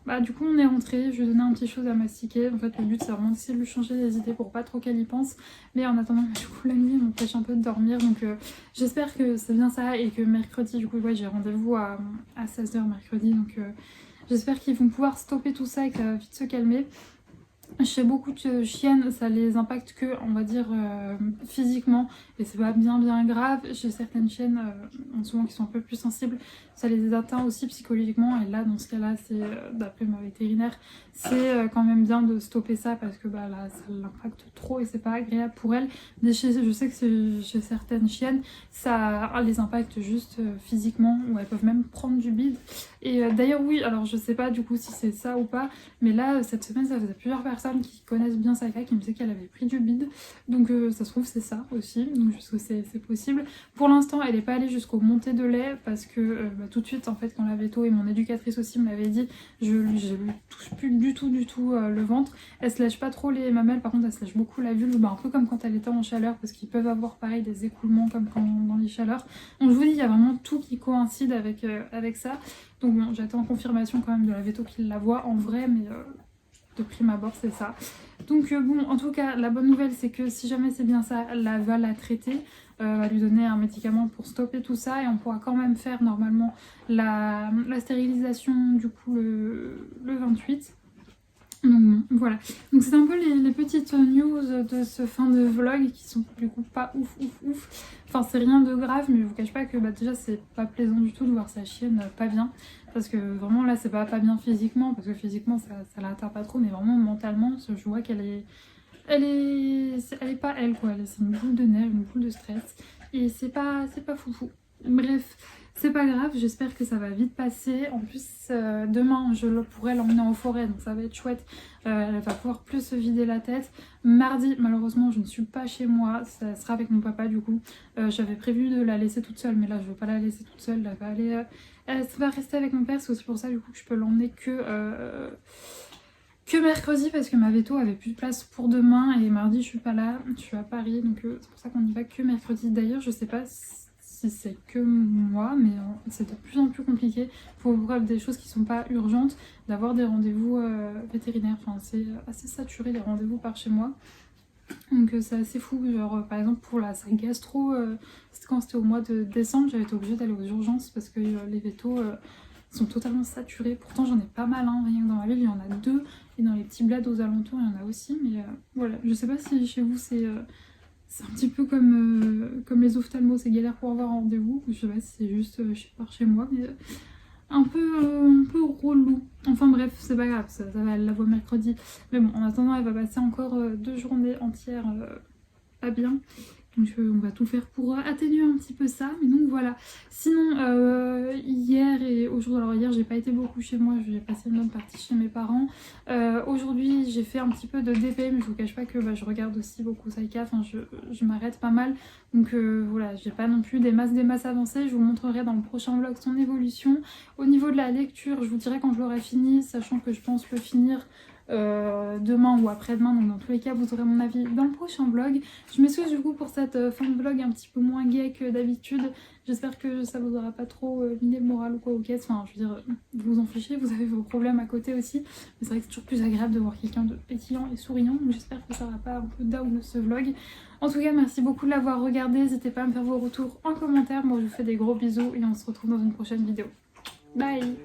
bah du coup on est rentré, je lui ai donné un petit chose à mastiquer, en fait le but c'est vraiment d'essayer de lui changer les idées pour pas trop qu'elle y pense, mais en attendant du coup la nuit elle m'empêche un peu de dormir, donc j'espère que c'est bien ça et que mercredi du coup ouais j'ai rendez-vous à 16h mercredi, donc j'espère qu'ils vont pouvoir stopper tout ça et que ça va vite se calmer. Chez beaucoup de chiennes, ça les impacte que, on va dire, physiquement, et c'est pas bien grave. Chez certaines chiennes, en ce moment qui sont un peu plus sensibles, ça les atteint aussi psychologiquement, et là, dans ce cas-là, c'est, d'après ma vétérinaire, c'est quand même bien de stopper ça, parce que bah là, ça l'impacte trop, et c'est pas agréable pour elles. Mais je sais que chez certaines chiennes, ça les impacte juste physiquement, ou elles peuvent même prendre du bide. Et d'ailleurs, oui, alors je sais pas du coup si c'est ça ou pas, mais là, cette semaine, ça faisait plusieurs personnes qui connaissent bien Saka qui me disaient qu'elle avait pris du bide, donc ça se trouve c'est ça aussi, donc je sais que c'est possible. Pour l'instant elle n'est pas allée jusqu'au montées de lait parce que tout de suite en fait quand la véto et mon éducatrice aussi me l'avait dit, je lui touche plus du tout le ventre. Elle se lèche pas trop les mamelles, par contre elle se lèche beaucoup la vulve, un peu comme quand elle était en chaleur parce qu'ils peuvent avoir pareil des écoulements comme dans les chaleurs. Donc je vous dis il y a vraiment tout qui coïncide avec ça, donc bon j'attends confirmation quand même de la véto qu'il la voit en vrai, mais de prime abord c'est ça. Donc bon en tout cas la bonne nouvelle c'est que si jamais c'est bien ça, elle va la traiter, va lui donner un médicament pour stopper tout ça et on pourra quand même faire normalement la stérilisation du coup le 28. Donc bon, voilà, donc c'est un peu les petites news de ce fin de vlog qui sont du coup pas ouf, enfin c'est rien de grave, mais je vous cache pas que bah, déjà c'est pas plaisant du tout de voir sa chienne pas bien, parce que vraiment là c'est pas bien physiquement, parce que physiquement ça l'atteint pas trop, mais vraiment mentalement je vois qu'elle est pas elle quoi, c'est une boule de neige, une boule de stress, et c'est pas foufou. Bref, c'est pas grave, j'espère que ça va vite passer. En plus, demain, je pourrai l'emmener en forêt, donc ça va être chouette. Elle va pouvoir plus se vider la tête. Mardi, malheureusement, je ne suis pas chez moi. Ça sera avec mon papa, du coup. J'avais prévu de la laisser toute seule, mais là, je veux pas la laisser toute seule. Elle va rester avec mon père. C'est aussi pour ça, du coup, que je peux l'emmener que mercredi, parce que ma veto avait plus de place pour demain. Et mardi, je suis pas là. Je suis à Paris, donc c'est pour ça qu'on y va que mercredi. D'ailleurs, je sais pas si c'est que moi, mais c'est de plus en plus compliqué pour des choses qui sont pas urgentes d'avoir des rendez-vous vétérinaires. Enfin, c'est assez saturé les rendez-vous par chez moi, donc c'est assez fou. Genre par exemple pour la gastro, quand c'était au mois de décembre, j'avais été obligée d'aller aux urgences parce que les vétos sont totalement saturés. Pourtant j'en ai pas mal, hein. Rien que dans ma ville il y en a 2 et dans les petits bleds aux alentours il y en a aussi, mais voilà, je sais pas si chez vous c'est un petit peu comme les ophtalmos, c'est galère pour avoir un rendez-vous. Je sais pas si c'est juste par chez moi, mais un peu relou. Enfin bref, c'est pas grave, ça va, elle la voit mercredi. Mais bon, en attendant, elle va passer encore 2 journées entières pas bien. Donc on va tout faire pour atténuer un petit peu ça, mais donc voilà. Sinon hier et aujourd'hui, alors hier j'ai pas été beaucoup chez moi, j'ai passé une bonne partie chez mes parents. Aujourd'hui j'ai fait un petit peu de DP, mais je vous cache pas que je regarde aussi beaucoup Saika, enfin je m'arrête pas mal. Donc voilà, j'ai pas non plus des masses avancées, je vous montrerai dans le prochain vlog son évolution. Au niveau de la lecture, je vous dirai quand je l'aurai fini, sachant que je pense le finir demain ou après-demain, donc dans tous les cas vous aurez mon avis dans le prochain vlog. Je m'excuse du coup pour cette fin de vlog un petit peu moins gay que d'habitude, j'espère que ça vous aura pas trop miné le moral ou quoi au caisse, enfin je veux dire vous en fichez, vous avez vos problèmes à côté aussi, mais c'est vrai que c'est toujours plus agréable de voir quelqu'un de pétillant et souriant, donc j'espère que ça va pas un peu down ce vlog. En tout cas merci beaucoup de l'avoir regardé, n'hésitez pas à me faire vos retours en commentaire, moi je vous fais des gros bisous et on se retrouve dans une prochaine vidéo. Bye.